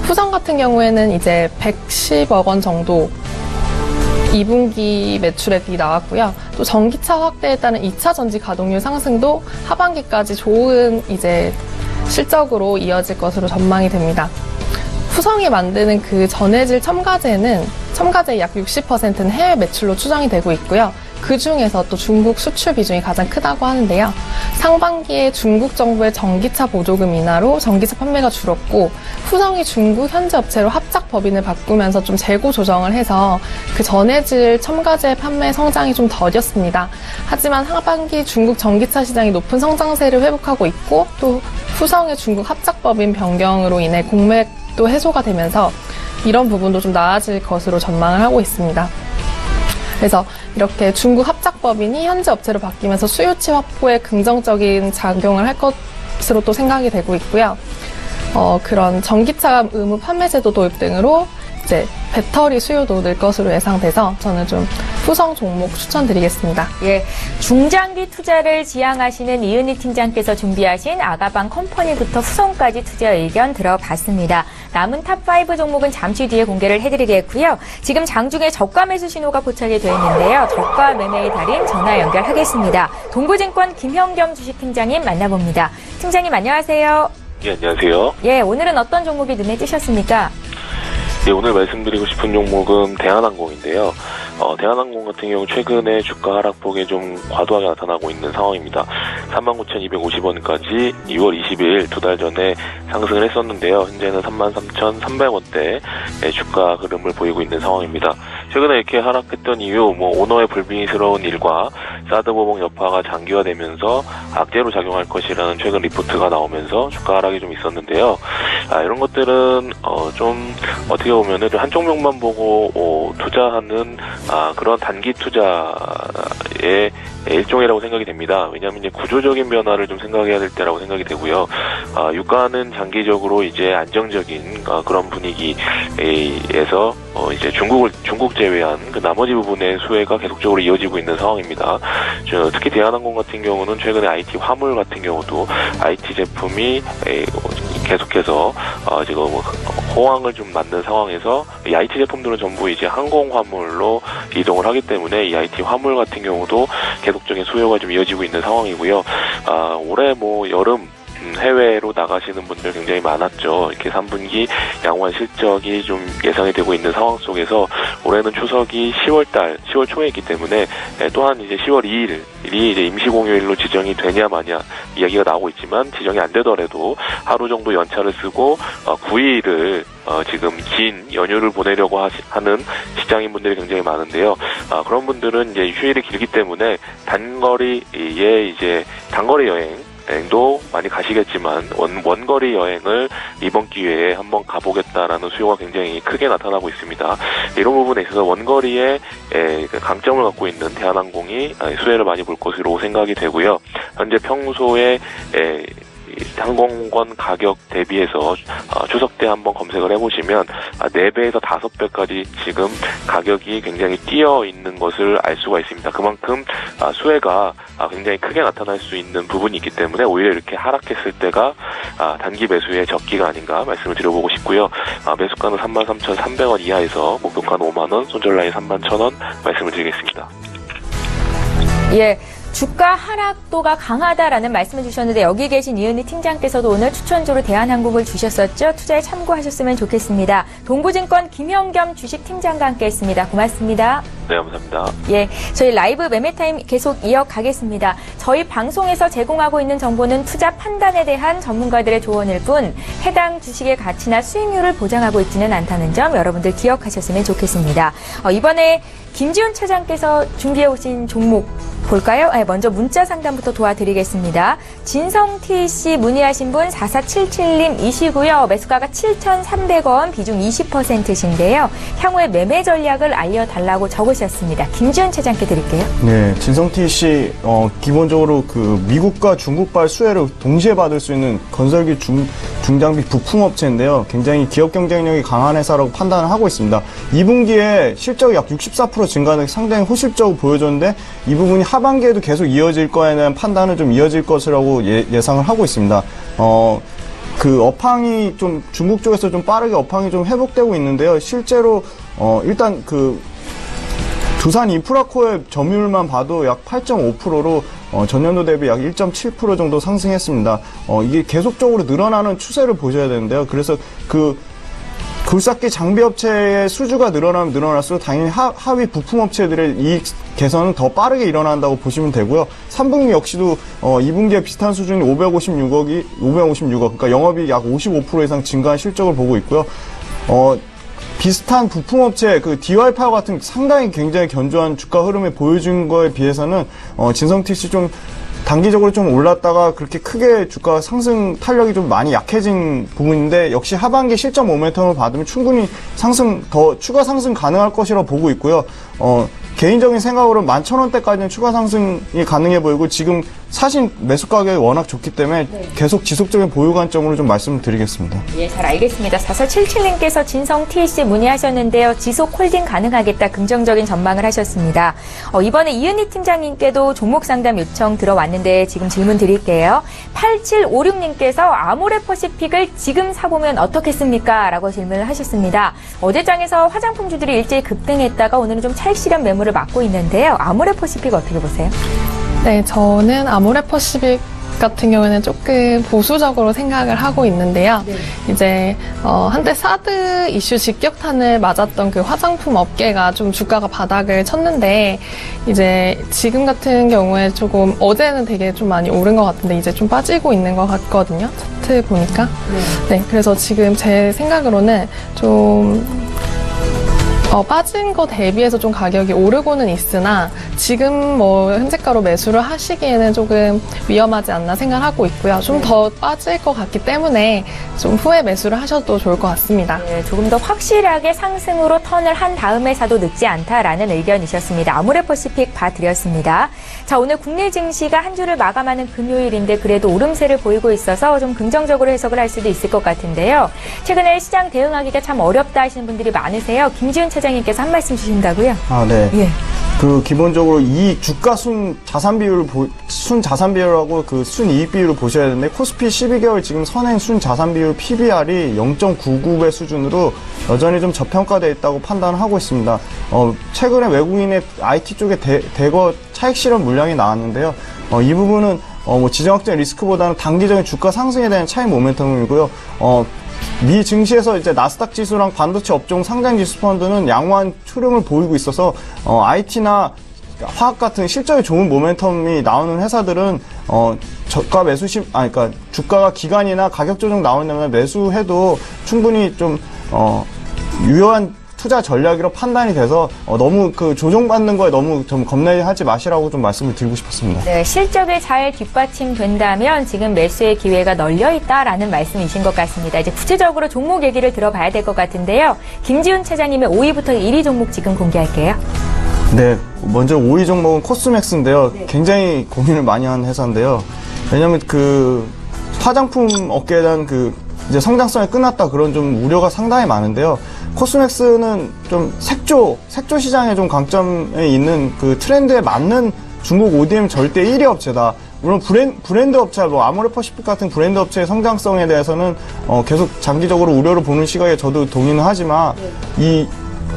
후성 같은 경우에는 이제 110억 원 정도 2분기 매출액이 나왔고요. 또 전기차 확대에 따른 2차 전지 가동률 상승도 하반기까지 좋은 이제 실적으로 이어질 것으로 전망이 됩니다. 후성이 만드는 그 전해질 첨가제의 약 60%는 해외 매출로 추정이 되고 있고요. 그 중에서 또 중국 수출 비중이 가장 크다고 하는데요. 상반기에 중국 정부의 전기차 보조금 인하로 전기차 판매가 줄었고, 후성이 중국 현지 업체로 합작 법인을 바꾸면서 좀 재고 조정을 해서 그 전해질 첨가제 판매 성장이 좀 더뎠습니다. 하지만 하반기 중국 전기차 시장이 높은 성장세를 회복하고 있고, 또 후성의 중국 합작 법인 변경으로 인해 공매도 해소가 되면서 이런 부분도 좀 나아질 것으로 전망을 하고 있습니다. 그래서 이렇게 중국 합작법인이 현지 업체로 바뀌면서 수요치 확보에 긍정적인 작용을 할 것으로 또 생각이 되고 있고요. 그런 전기차 의무 판매 제도 도입 등으로 이제 배터리 수요도 늘 것으로 예상돼서 저는 좀 후성 종목 추천드리겠습니다. 예, 중장기 투자를 지향하시는 이은희 팀장께서 준비하신 아가방 컴퍼니부터 후성까지 투자 의견 들어봤습니다. 남은 탑5 종목은 잠시 뒤에 공개를 해드리겠고요. 지금 장중에 저가 매수 신호가 포착이 되어 있는데요. 저가 매매의 달인 전화 연결하겠습니다. 동부증권 김형겸 주식팀장님 만나봅니다. 팀장님 안녕하세요. 예, 안녕하세요. 예, 오늘은 어떤 종목이 눈에 띄셨습니까? 예, 오늘 말씀드리고 싶은 종목은 대한항공인데요. 대한항공 같은 경우 최근에 주가 하락폭이 좀 과도하게 나타나고 있는 상황입니다. 39,250원까지 2월 20일 두 달 전에 상승을 했었는데요. 현재는 33,300원대 주가 흐름을 보이고 있는 상황입니다. 최근에 이렇게 하락했던 이유, 오너의 불미스러운 일과 사드 보복 여파가 장기화되면서 악재로 작용할 것이라는 최근 리포트가 나오면서 주가 하락이 좀 있었는데요. 이런 것들은 좀 어떻게 보면은 한 종목만 보고 투자하는 그런 단기 투자의 일종이라고 생각이 됩니다. 왜냐하면 이제 구조적인 변화를 좀 생각해야 될 때라고 생각이 되고요. 유가는 장기적으로 이제 안정적인 그런 분위기에서 이제 중국 제외한 그 나머지 부분의 수혜가 계속적으로 이어지고 있는 상황입니다. 특히 대한항공 같은 경우는 최근에 IT 화물 같은 경우도 IT 제품이 계속해서 지금 호황을 좀 맞는 상황에서 이 IT 제품들은 전부 이제 항공 화물로 이동을 하기 때문에 이 IT 화물 같은 경우도 계속적인 수요가 좀 이어지고 있는 상황이고요. 올해 여름 해외로 나가시는 분들 굉장히 많았죠. 이렇게 3분기 양호한 실적이 좀 예상이 되고 있는 상황 속에서 올해는 추석이 10월 초에 있기 때문에 또한 이제 10월 2일이 이제 임시공휴일로 지정이 되냐 마냐 이야기가 나오고 있지만 지정이 안 되더라도 하루 정도 연차를 쓰고 9일을 지금 긴 연휴를 보내려고 하는 직장인분들이 굉장히 많은데요. 그런 분들은 이제 휴일이 길기 때문에 단거리 여행도 많이 가시겠지만 원거리 여행을 이번 기회에 한번 가보겠다라는 수요가 굉장히 크게 나타나고 있습니다. 이런 부분에 있어서 원거리에 강점을 갖고 있는 대한항공이 수혜를 많이 볼 것으로 생각이 되고요. 현재 평소에 항공권 가격 대비해서 추석 때 한번 검색을 해보시면 4배에서 5배까지 지금 가격이 굉장히 뛰어 있는 것을 알 수가 있습니다. 그만큼 수혜가 굉장히 크게 나타날 수 있는 부분이 있기 때문에 오히려 이렇게 하락했을 때가 단기 매수의 적기가 아닌가 말씀을 드려보고 싶고요. 매수가는 33,300원 이하에서 목표가는 5만원, 손절라인 31,000원 말씀을 드리겠습니다. 예. 주가 하락도가 강하다라는 말씀을 주셨는데 여기 계신 이은희 팀장께서도 오늘 추천주로 대한항공을 주셨었죠. 투자에 참고하셨으면 좋겠습니다. 동부증권 김형겸 주식팀장과 함께했습니다. 고맙습니다. 네, 감사합니다. 예, 저희 라이브 매매타임 계속 이어가겠습니다. 저희 방송에서 제공하고 있는 정보는 투자 판단에 대한 전문가들의 조언일 뿐 해당 주식의 가치나 수익률을 보장하고 있지는 않다는 점 여러분들 기억하셨으면 좋겠습니다. 이번에 김지훈 차장께서 준비해 오신 종목 볼까요? 먼저 문자 상담부터 도와드리겠습니다. 진성TC 문의하신 분 4477님이시고요. 매수가가 7,300원, 비중 20%신데요. 향후에 매매 전략을 알려달라고 적으셨습니다. 해보셨습니다. 김지훈 차장께 드릴게요. 네, 진성TC 기본적으로 그 미국과 중국발 수혜를 동시에 받을 수 있는 건설기 중장비 부품업체인데요. 굉장히 기업 경쟁력이 강한 회사라고 판단을 하고 있습니다. 2분기에 실적이 약 64% 증가는 상당히 호실적으로 보여줬는데 이 부분이 하반기에도 계속 이어질 거에 대한 판단은 좀 이어질 것이라고 예상을 하고 있습니다. 그 업황이 좀 중국 쪽에서 좀 빠르게 업황이 좀 회복되고 있는데요. 실제로 일단 그 두산 인프라코의 점유율만 봐도 약 8.5%로 전년도 대비 약 1.7% 정도 상승했습니다. 이게 계속적으로 늘어나는 추세를 보셔야 되는데요. 그래서 그 굴삭기 장비업체의 수주가 늘어나면 늘어날수록 당연히 하위 부품업체들의 이익 개선은 더 빠르게 일어난다고 보시면 되고요. 3분기 역시도 2분기에 비슷한 수준이 556억, 그러니까 영업이익 약 55% 이상 증가한 실적을 보고 있고요. 비슷한 부품업체, 그 DY파워 같은 상당히 굉장히 견조한 주가 흐름을 보여준 거에 비해서는 진성TC 좀 단기적으로 좀 올랐다가 그렇게 크게 주가 상승 탄력이 좀 많이 약해진 부분인데 역시 하반기 실적 모멘텀을 받으면 충분히 더 추가 상승 가능할 것이라고 보고 있고요. 개인적인 생각으로 11,000원대까지는 추가 상승이 가능해 보이고 지금 사신 매수 가격이 워낙 좋기 때문에 계속 지속적인 보유 관점으로 좀 말씀을 드리겠습니다. 예, 잘 알겠습니다. 4477님께서 진성TC 문의하셨는데요. 지속 홀딩 가능하겠다 긍정적인 전망을 하셨습니다. 이번에 이은희 팀장님께도 종목 상담 요청 들어왔는데 지금 질문 드릴게요. 8756님께서 아모레퍼시픽을 지금 사보면 어떻겠습니까? 라고 질문을 하셨습니다. 어제장에서 화장품주들이 일제히 급등했다가 오늘은 좀 차익 실현 매물을 맞고 있는데요. 아모레퍼시픽 어떻게 보세요? 네, 저는 아모레퍼시픽 같은 경우에는 조금 보수적으로 생각을 하고 있는데요. 이제 한때 사드 이슈 직격탄을 맞았던 그 화장품 업계가 좀 주가가 바닥을 쳤는데 이제 지금 같은 경우에 조금 어제는 되게 좀 많이 오른 것 같은데 이제 좀 빠지고 있는 것 같거든요. 차트 보니까. 네, 그래서 지금 제 생각으로는 좀 빠진 거 대비해서 좀 가격이 오르고는 있으나 지금 현재가로 매수를 하시기에는 조금 위험하지 않나 생각하고 있고요. 좀 더 빠질 것 같기 때문에 좀 후에 매수를 하셔도 좋을 것 같습니다. 네, 조금 더 확실하게 상승으로 턴을 한 다음에 사도 늦지 않다라는 의견이셨습니다. 아모레퍼시픽 봐드렸습니다. 자, 오늘 국내 증시가 한 주를 마감하는 금요일인데 그래도 오름세를 보이고 있어서 좀 긍정적으로 해석을 할 수도 있을 것 같은데요. 최근에 시장 대응하기가 참 어렵다 하시는 분들이 많으세요. 김지훈 차장님께서 한 말씀 주신다고요? 네. 예. 그 기본적으로 이 주가 순 자산 비율하고 그 순 이익 비율을 보셔야 되는데 코스피 12개월 지금 선행 순 자산 비율 PBR이 0.99배 수준으로 여전히 좀 저평가되어 있다고 판단을 하고 있습니다. 최근에 외국인의 IT 쪽에 대거 차익 실현 물량이 나왔는데요. 이 부분은 지정학적 리스크보다는 단기적인 주가 상승에 대한 차익 모멘텀이고요. 미 증시에서 이제 나스닥 지수랑 반도체 업종 상장 지수 펀드는 양호한 흐름을 보이고 있어서 IT나 화학 같은 실적이 좋은 모멘텀이 나오는 회사들은 저가 그러니까 주가가 기간이나 가격 조정 나오려면 매수해도 충분히 좀 유효한 투자 전략으로 판단이 돼서 너무 그 조정받는 거에 너무 좀 겁내하지 마시라고 좀 말씀을 드리고 싶었습니다. 네, 실적이 잘 뒷받침된다면 지금 매수의 기회가 널려 있다라는 말씀이신 것 같습니다. 이제 구체적으로 종목 얘기를 들어봐야 될 것 같은데요. 김지훈 차장님의 5위부터 1위 종목 지금 공개할게요. 네, 먼저 5위 종목은 코스맥스인데요. 굉장히 고민을 많이 한 회사인데요. 왜냐하면 그 화장품 업계에 대한 그 이제 성장성이 끝났다 그런 좀 우려가 상당히 많은데요. 코스맥스는 좀 색조 시장에 좀 강점에 있는 그 트렌드에 맞는 중국 ODM 절대 1위 업체다. 물론 브랜드 업체, 아모레퍼시픽 같은 브랜드 업체의 성장성에 대해서는 계속 장기적으로 우려를 보는 시각에 저도 동의는 하지만 이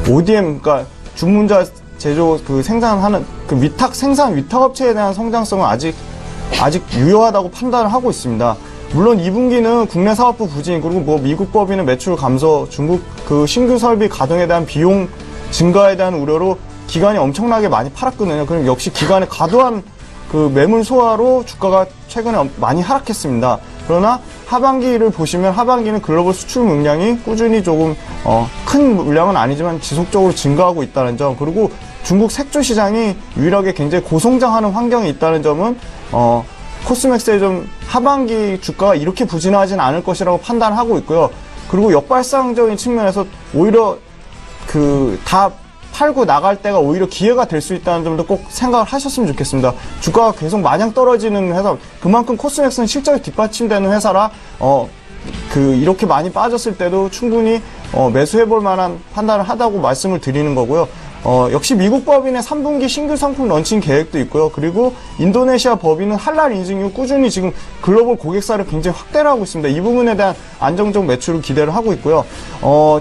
ODM, 그러니까 중문자 제조 그 생산하는 그 생산 위탁 업체에 대한 성장성은 아직 유효하다고 판단을 하고 있습니다. 물론 2분기는 국내 사업부 부진 그리고 미국 법인의 매출 감소, 중국 그 신규 설비 가동에 대한 비용 증가에 대한 우려로 기관이 엄청나게 많이 팔았거든요. 그럼 역시 기관의 과도한 그 매물 소화로 주가가 최근에 많이 하락했습니다. 그러나 하반기를 보시면 하반기는 글로벌 수출 물량이 꾸준히 조금 큰 물량은 아니지만 지속적으로 증가하고 있다는 점, 그리고 중국 색조 시장이 유일하게 굉장히 고성장하는 환경이 있다는 점은 코스맥스의 좀 하반기 주가가 이렇게 부진하진 않을 것이라고 판단하고 있고요. 그리고 역발상적인 측면에서 오히려 다 팔고 나갈 때가 오히려 기회가 될 수 있다는 점도 꼭 생각을 하셨으면 좋겠습니다. 주가가 계속 마냥 떨어지는 회사, 그만큼 코스맥스는 실적이 뒷받침되는 회사라 이렇게 많이 빠졌을 때도 충분히 매수해볼 만한 판단을 하다고 말씀을 드리는 거고요. 역시 미국 법인의 3분기 신규 상품 런칭 계획도 있고요. 그리고 인도네시아 법인은 할랄 인증 후 꾸준히 지금 글로벌 고객사를 굉장히 확대를 하고 있습니다. 이 부분에 대한 안정적 매출을 기대를 하고 있고요.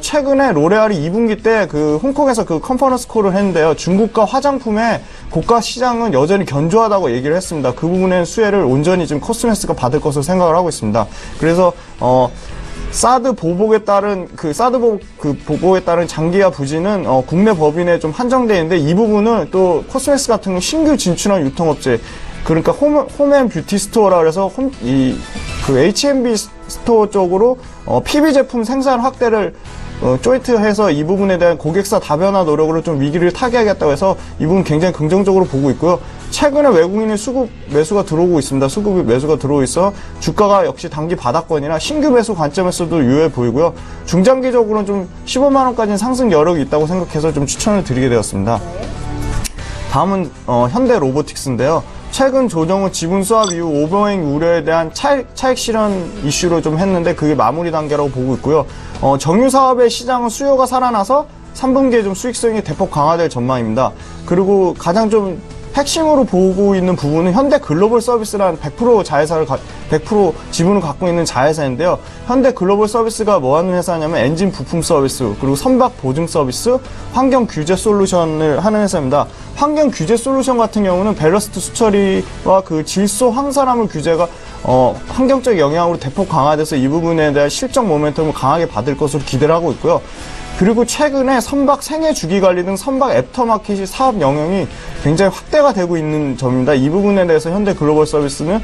최근에 로레알이 2분기 때 홍콩에서 컨퍼런스 콜을 했는데요. 중국과 화장품의 고가 시장은 여전히 견조하다고 얘기를 했습니다. 그 부분의 수혜를 온전히 지금 코스메스가 받을 것으로 생각을 하고 있습니다. 그래서 사드 보복에 따른 보복에 따른 장기화 부진은 국내 법인에 좀 한정되어 있는데, 이 부분은 또 코스메스 같은 경우 신규 진출한 유통업체, 그러니까 홈앤뷰티 스토어라 그래서 H&B 스토어 쪽으로 PB 제품 생산 확대를 조이트해서 이 부분에 대한 고객사 다변화 노력으로 좀 위기를 타개하겠다고 해서 이 부분 굉장히 긍정적으로 보고 있고요. 최근에 외국인의 수급 매수가 들어오고 있습니다. 수급 매수가 들어오고 있어 주가가 역시 단기 바닥권이나 신규 매수 관점에서도 유효해 보이고요. 중장기적으로는 좀 15만 원까지는 상승 여력이 있다고 생각해서 좀 추천을 드리게 되었습니다. 다음은 현대 로보틱스인데요. 최근 조정 후 지분 수합 이후 오버행 우려에 대한 차익 실현 이슈로 좀 했는데 그게 마무리 단계라고 보고 있고요. 정유 사업의 시장은 수요가 살아나서 3분기에 좀 수익성이 대폭 강화될 전망입니다. 그리고 가장 좀 핵심으로 보고 있는 부분은 현대 글로벌 서비스라는 100% 지분을 갖고 있는 자회사인데요. 현대 글로벌 서비스가 뭐 하는 회사냐면 엔진 부품 서비스, 그리고 선박 보증 서비스, 환경 규제 솔루션을 하는 회사입니다. 환경 규제 솔루션 같은 경우는 밸러스트 수처리와 질소 황산화물 규제가 환경적 영향으로 대폭 강화돼서 이 부분에 대한 실적 모멘텀을 강하게 받을 것으로 기대를 하고 있고요. 그리고 최근에 선박 생애 주기 관리 등 선박 애프터마켓이 사업 영역이 굉장히 확대가 되고 있는 점입니다. 이 부분에 대해서 현대 글로벌 서비스는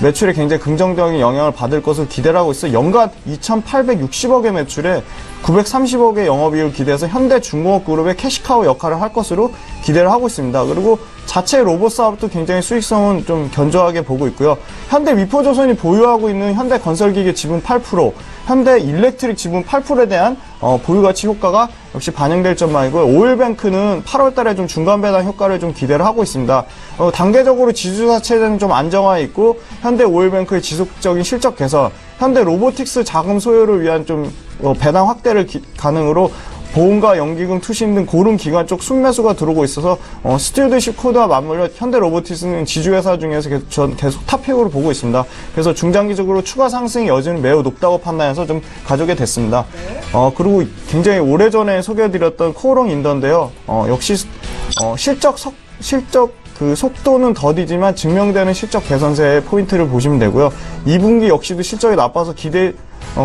매출에 굉장히 긍정적인 영향을 받을 것으로 기대를 하고 있어 연간 2,860억의 매출에 930억의 영업이익을 기대해서 현대중공업 그룹의 캐시카우 역할을 할 것으로 기대를 하고 있습니다. 그리고 자체 로봇 사업도 굉장히 수익성은 좀 견조하게 보고 있고요. 현대 위포조선이 보유하고 있는 현대건설기계 지분 8%, 현대 일렉트릭 지분 8%에 대한 보유가치 효과가 역시 반영될 전망이고요. 오일뱅크는 8월달에 좀 중간 배당 효과를 좀 기대를 하고 있습니다. 단계적으로 지수 자체는 좀 안정화해 있고 현대 오일뱅크의 지속적인 실적 개선, 현대 로보틱스 자금 소요를 위한 좀 배당 확대를 가능으로 보험과 연기금 투신 등 고른 기관 쪽 순매수가 들어오고 있어서 스튜어드십 코드와 맞물려 현대 로보틱스는 지주회사 중에서 계속 탑픽으로 보고 있습니다. 그래서 중장기적으로 추가 상승의 여지는 매우 높다고 판단해서 좀 가져오게 됐습니다. 그리고 굉장히 오래전에 소개해드렸던 코오롱 인더인데요. 역시 실적 속도는 더디지만 증명되는 실적 개선세의 포인트를 보시면 되고요. 2분기 역시도 실적이 나빠서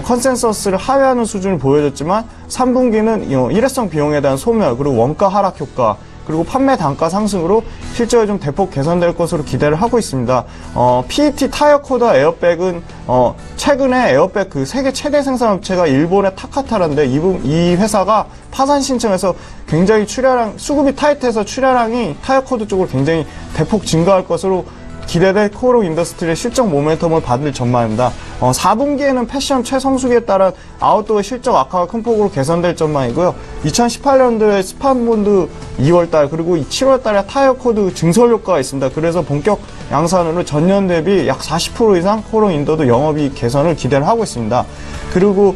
컨센서스를 하회하는 수준을 보여줬지만 3분기는 일회성 비용에 대한 소멸, 그리고 원가 하락 효과, 그리고 판매 단가 상승으로 실적이 좀 대폭 개선될 것으로 기대를 하고 있습니다. PET 타이어 코더 에어백은 최근에 에어백 세계 최대 생산업체가 일본의 타카타라인데 이 회사가 파산 신청해서 굉장히 수급이 타이트해서 출하량이 타이어 코드 쪽으로 굉장히 대폭 증가할 것으로 기대될 코오롱 인더스트리의 실적 모멘텀을 받을 전망입니다. 4분기에는 패션 최성수기에 따른 아웃도어 실적 악화가 큰 폭으로 개선될 전망이고요. 2018년도에 스판본드 2월달 그리고 7월달에 타이어 코드 증설 효과가 있습니다. 그래서 본격 양산으로 전년 대비 약 40% 이상 코오롱 인더도 영업이익 개선을 기대를 하고 있습니다. 그리고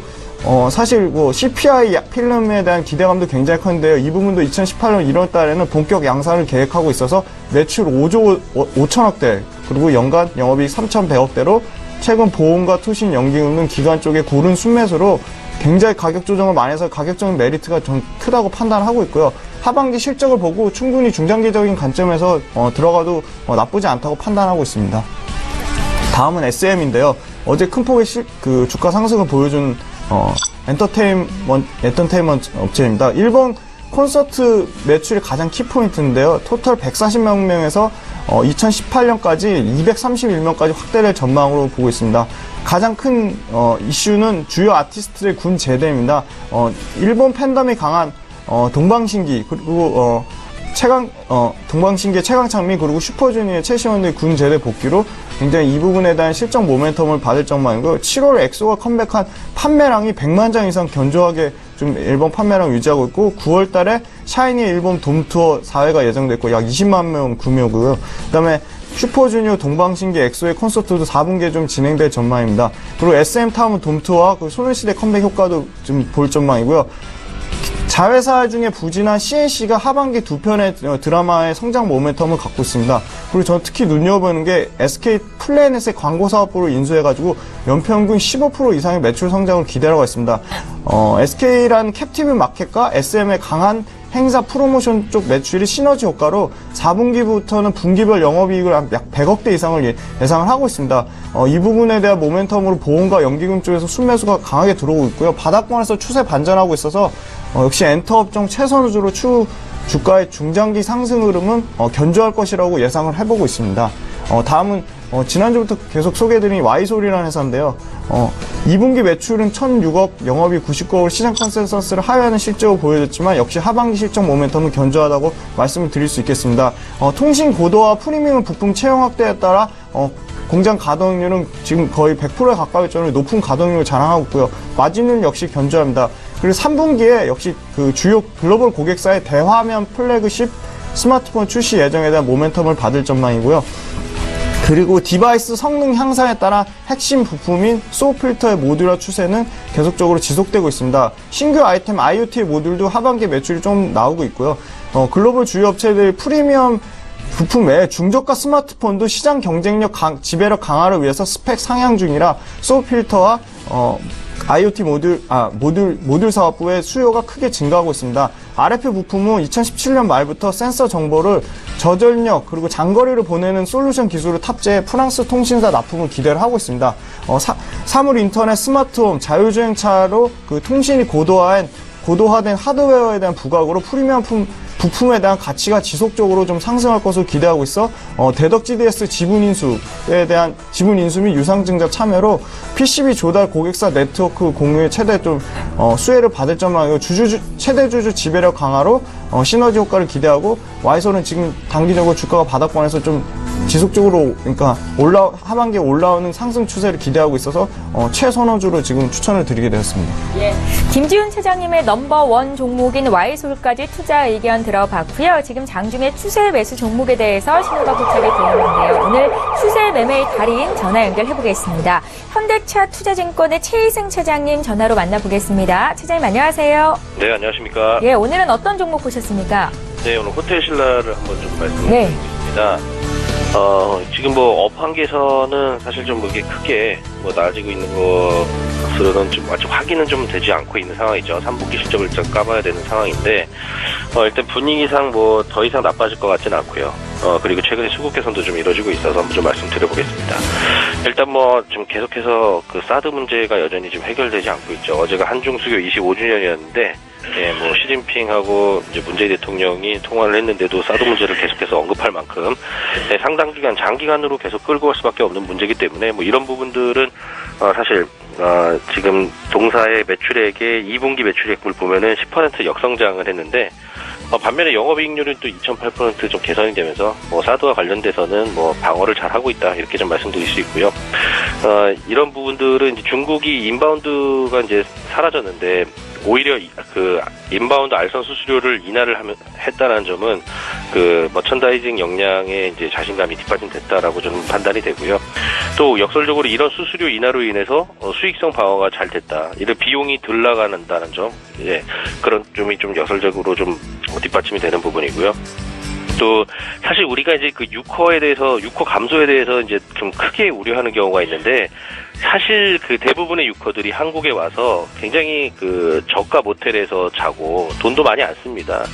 사실 CPI 필름에 대한 기대감도 굉장히 큰데요. 이 부분도 2018년 1월 달에는 본격 양산을 계획하고 있어서 매출 5조 5천억대, 그리고 연간 영업이익 3,100억대로 최근 보험과 투신 연기금 등 기관 쪽의 고른 순매수로 굉장히 가격 조정을 많이 해서 가격적인 메리트가 좀 크다고 판단하고 있고요. 하반기 실적을 보고 충분히 중장기적인 관점에서 들어가도 나쁘지 않다고 판단하고 있습니다. 다음은 SM인데요. 어제 큰 폭의 주가 상승을 보여준 엔터테인먼트 업체입니다. 일본 콘서트 매출이 가장 키포인트인데요. 토탈 140만 명에서 2018년까지 231명까지 확대될 전망으로 보고 있습니다. 가장 큰 이슈는 주요 아티스트의 군 제대입니다. 일본 팬덤이 강한 동방신기, 그리고 동방신기의 최강창민, 그리고 슈퍼주니어의 최시원의 군 제대 복귀로 굉장히 이 부분에 대한 실적 모멘텀을 받을 전망이고요. 7월에 엑소가 컴백한 판매량이 100만 장 이상 견조하게 좀 앨범 판매량 유지하고 있고 9월 달에 샤이니 앨범 돔투어 4회가 예정됐고 약 20만 명 구매고요. 그다음에 슈퍼주니어 동방신기 엑소의 콘서트도 4분기에 좀 진행될 전망입니다. 그리고 SM타운 돔투어와 그 소녀시대 컴백 효과도 좀 볼 전망이고요. 자회사 중에 부진한 CNC가 하반기 2편의 드라마의 성장 모멘텀을 갖고 있습니다. 그리고 저는 특히 눈여보는 게 SK 플래닛의 광고 사업부를 인수해가지고 연평균 15% 이상의 매출 성장을 기대하고 있습니다. SK라는 캡티브 마켓과 SM의 강한 행사 프로모션 쪽 매출이 시너지 효과로 4분기부터는 분기별 영업이익을 약 100억대 이상을 예상을 하고 있습니다. 이 부분에 대한 모멘텀으로 보험과 연기금 쪽에서 순매수가 강하게 들어오고 있고요. 바닥권에서 추세 반전하고 있어서 역시 엔터업종 최선주로 추후 주가의 중장기 상승 흐름은 견조할 것이라고 예상을 해보고 있습니다. 다음은 지난주부터 계속 소개해드린 와이솔이라는 회사인데요. 2분기 매출은 1,006억, 영업이익 99억을 시장 컨센서스를 하회하는 실적을 보여줬지만 역시 하반기 실적 모멘텀은 견조하다고 말씀을 드릴 수 있겠습니다. 통신 고도화 프리미엄 부품 채용 확대에 따라 공장 가동률은 지금 거의 100%에 가까울 정도로 높은 가동률을 자랑하고 있고요. 마진은 역시 견조합니다. 그리고 3분기에 역시 그 주요 글로벌 고객사의 대화면 플래그십 스마트폰 출시 예정에 대한 모멘텀을 받을 전망이고요. 그리고 디바이스 성능 향상에 따라 핵심 부품인 소필터의 모듈화 추세는 계속적으로 지속되고 있습니다. 신규 아이템 IoT 모듈도 하반기 매출이 좀 나오고 있고요. 글로벌 주요 업체들의 프리미엄 부품 외에 중저가 스마트폰도 시장 경쟁력 지배력 강화를 위해서 스펙 상향 중이라 소필터와 IoT 모듈 사업부의 수요가 크게 증가하고 있습니다. RF 부품은 2017년 말부터 센서 정보를 저전력 그리고 장거리를 보내는 솔루션 기술을 탑재해 프랑스 통신사 납품을 기대를 하고 있습니다. 사물 인터넷, 스마트홈, 자율주행차로 그 통신이 고도화된 하드웨어에 대한 부각으로 프리미엄 부품에 대한 가치가 지속적으로 좀 상승할 것으로 기대하고 있어 대덕 GDS 지분 인수 및 유상증자 참여로 PCB 조달 고객사 네트워크 공유의 최대 수혜를 받을 전망이고 최대 주주 지배력 강화로 시너지 효과를 기대하고 와이솔은 지금 단기적으로 주가가 바닥권에서 좀 지속적으로 그러니까 하반기에 올라오는 상승 추세를 기대하고 있어서 최선호주로 지금 추천을 드리게 되었습니다. 예. 김지훈 차장님의 넘버원 종목인 와이솔까지 투자 의견 들어봤고요. 지금 장중에 추세 매수 종목에 대해서 신호가 포착이 되었는데요. 오늘 추세 매매의 달인 전화 연결해 보겠습니다. 현대차 투자증권의 최희승 차장님 전화로 만나보겠습니다. 차장님 안녕하세요. 네, 안녕하십니까. 예, 오늘은 어떤 종목 보셨습니까? 네, 오늘 호텔 신라를 한번 좀 말씀드리겠습니다. 지금 업황계에서는 사실 좀 이게 크게 나아지고 있는 것으로는 좀 아직 확인은 좀 되지 않고 있는 상황이죠. 3분기 실적을 일단 까봐야 되는 상황인데, 일단 분위기상 더 이상 나빠질 것 같지는 않고요. 그리고 최근에 수급 개선도 좀 이루어지고 있어서 한번 좀 말씀드려보겠습니다. 일단 좀 계속해서 그 사드 문제가 여전히 좀 해결되지 않고 있죠. 어제가 한중 수교 25주년이었는데, 시진핑하고 이제 문재인 대통령이 통화를 했는데도 사드 문제를 계속해서 언급할 만큼 상당 기간 장기간으로 계속 끌고 갈 수밖에 없는 문제이기 때문에 이런 부분들은 사실 지금 동사의 매출액의 2분기 매출액을 보면은 10% 역성장을 했는데 반면에 영업이익률은 또 2.8% 좀 개선이 되면서 사드와 관련돼서는 방어를 잘 하고 있다 이렇게 좀 말씀드릴 수 있고요. 이런 부분들은 이제 중국이 인바운드가 이제 사라졌는데 오히려 그 인바운드 알선 수수료를 인하를 했다는 점은 그 머천다이징 역량에 이제 자신감이 뒷받침됐다라고 저는 판단이 되고요. 또 역설적으로 이런 수수료 인하로 인해서 수익성 방어가 잘 됐다. 이런 비용이 덜 나가는다는 점, 그런 점이 좀 역설적으로 좀 뒷받침이 되는 부분이고요. 또 사실 우리가 이제 그 유커 감소에 대해서 이제 좀 크게 우려하는 경우가 있는데 사실 그 대부분의 유커들이 한국에 와서 굉장히 그 저가 모텔에서 자고 돈도 많이 안 씁니다.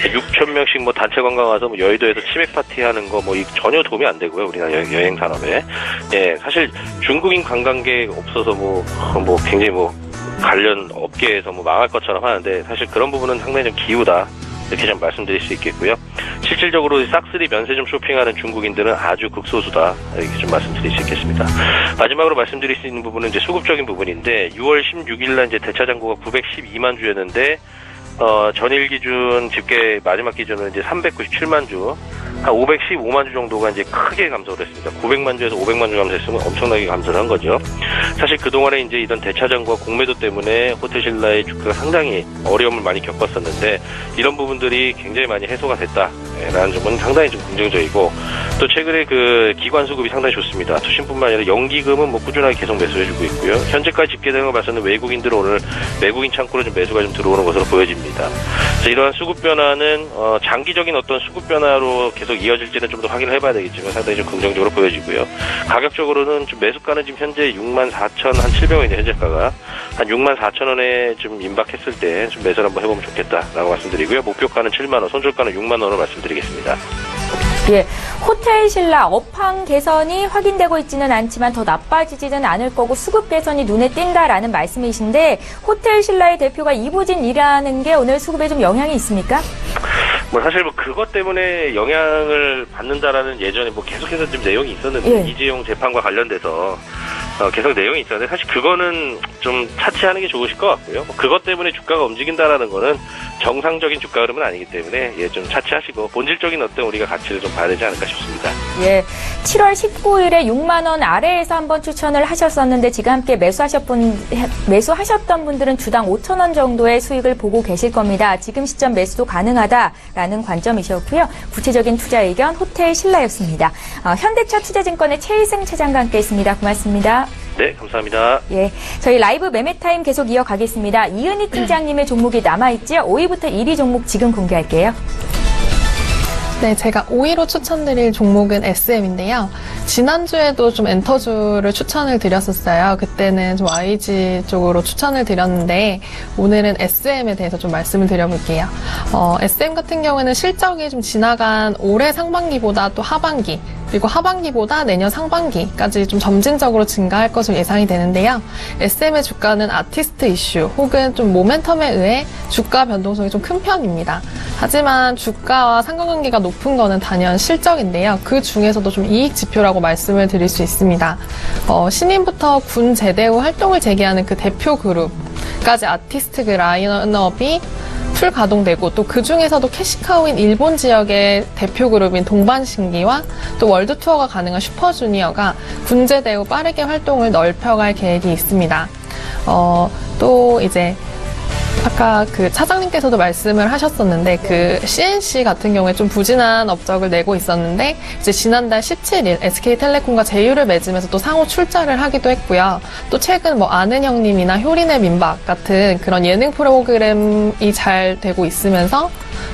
6,000명씩 단체 관광 와서 여의도에서 치맥 파티 하는 거 전혀 도움이 안 되고요. 우리나라 여행 산업에. 사실 중국인 관광객 없어서 굉장히 관련 업계에서 망할 것처럼 하는데 사실 그런 부분은 상당히 좀 기우다. 이렇게 좀 말씀드릴 수 있겠고요. 실질적으로 싹쓸이 면세점 쇼핑하는 중국인들은 아주 극소수다. 이렇게 좀 말씀드릴 수 있겠습니다. 마지막으로 말씀드릴 수 있는 부분은 이제 수급적인 부분인데 6월 16일 날 이제 대차 잔고가 912만 주였는데 전일 기준 집계 마지막 기준은 이제 397만 주. 한 515만 주 정도가 이제 크게 감소를 했습니다. 900만 주에서 500만 주 감소했으면 엄청나게 감소를 한 거죠. 사실 그동안에 이제 이런 대차장과 공매도 때문에 호텔 신라의 주가가 상당히 어려움을 많이 겪었었는데 이런 부분들이 굉장히 많이 해소가 됐다라는 점은 상당히 좀 긍정적이고 또 최근에 그 기관 수급이 상당히 좋습니다. 투신뿐만 아니라 연기금은 뭐 꾸준하게 계속 매수해주고 있고요. 현재까지 집계되는 걸 봐서는 외국인들은 오늘 외국인 창구로 좀 매수가 좀 들어오는 것으로 보여집니다. 그래서 이러한 수급 변화는 장기적인 어떤 수급 변화로 계속 이어질지는 좀 더 확인을 해봐야 되겠지만 상당히 좀 긍정적으로 보여지고요. 가격적으로는 좀 매수가는 지금 현재 64,700원인데 현재가가 한 64,000원에 좀 임박했을 때 좀 매수를 한번 해보면 좋겠다라고 말씀드리고요. 목표가는 7만 원, 손절가는 6만 원으로 말씀드리겠습니다. 예, 호텔 신라 업황 개선이 확인되고 있지는 않지만 더 나빠지지는 않을 거고 수급 개선이 눈에 띈다라는 말씀이신데 호텔 신라의 대표가 이부진이라는 게 오늘 수급에 좀 영향이 있습니까? 뭐 사실 뭐 그것 때문에 영향을 받는다라는 예전에 뭐 계속해서 좀 내용이 있었는데 예. 이재용 재판과 관련돼서 계속 내용이 있었는데 사실 그거는 좀 차치하는 게 좋으실 것 같고요. 그것 때문에 주가가 움직인다라는 거는 정상적인 주가 흐름은 아니기 때문에 좀 차치하시고 본질적인 어떤 우리가 가치를 좀 봐야 되지 않을까 싶습니다. 예, 7월 19일에 6만 원 아래에서 한번 추천을 하셨었는데 지금 함께 매수하셨던 분들은 주당 5천 원 정도의 수익을 보고 계실 겁니다. 지금 시점 매수도 가능하다라는 관점이셨고요. 구체적인 투자 의견 호텔 신라였습니다. 현대차 투자증권의 최희승 차장과 함께했습니다. 고맙습니다. 네, 감사합니다. 예, 저희 라이브 매매타임 계속 이어가겠습니다. 이은희 팀장님의 종목이 남아있죠? 5위부터 1위 종목 지금 공개할게요. 네, 제가 5위로 추천드릴 종목은 SM인데요. 지난주에도 좀 엔터주를 추천을 드렸었어요. 그때는 좀 YG 쪽으로 추천을 드렸는데 오늘은 SM에 대해서 좀 말씀을 드려볼게요. SM 같은 경우에는 실적이 좀 지나간 올해 상반기보다 또 하반기 그리고 하반기보다 내년 상반기까지 좀 점진적으로 증가할 것으로 예상이 되는데요. SM의 주가는 아티스트 이슈 혹은 좀 모멘텀에 의해 주가 변동성이 좀 큰 편입니다. 하지만 주가와 상관관계가 높은 거는 단연 실적인데요. 그 중에서도 좀 이익 지표라고 말씀을 드릴 수 있습니다. 신인부터 군 제대 후 활동을 재개하는 그 대표 그룹까지 아티스트 그 라인업이 풀 가동되고 또 그 중에서도 캐시카우인 일본 지역의 대표 그룹인 동반신기와 또 월드 투어가 가능한 슈퍼주니어가 군제대 후 빠르게 활동을 넓혀갈 계획이 있습니다. 또 이제 아까 그 차장님께서도 말씀을 하셨었는데 그 CNC 같은 경우에 좀 부진한 업적을 내고 있었는데 이제 지난달 17일 SK텔레콤과 제휴를 맺으면서 또 상호 출자를 하기도 했고요. 또 최근 뭐 아는 형님이나 효린의 민박 같은 그런 예능 프로그램이 잘 되고 있으면서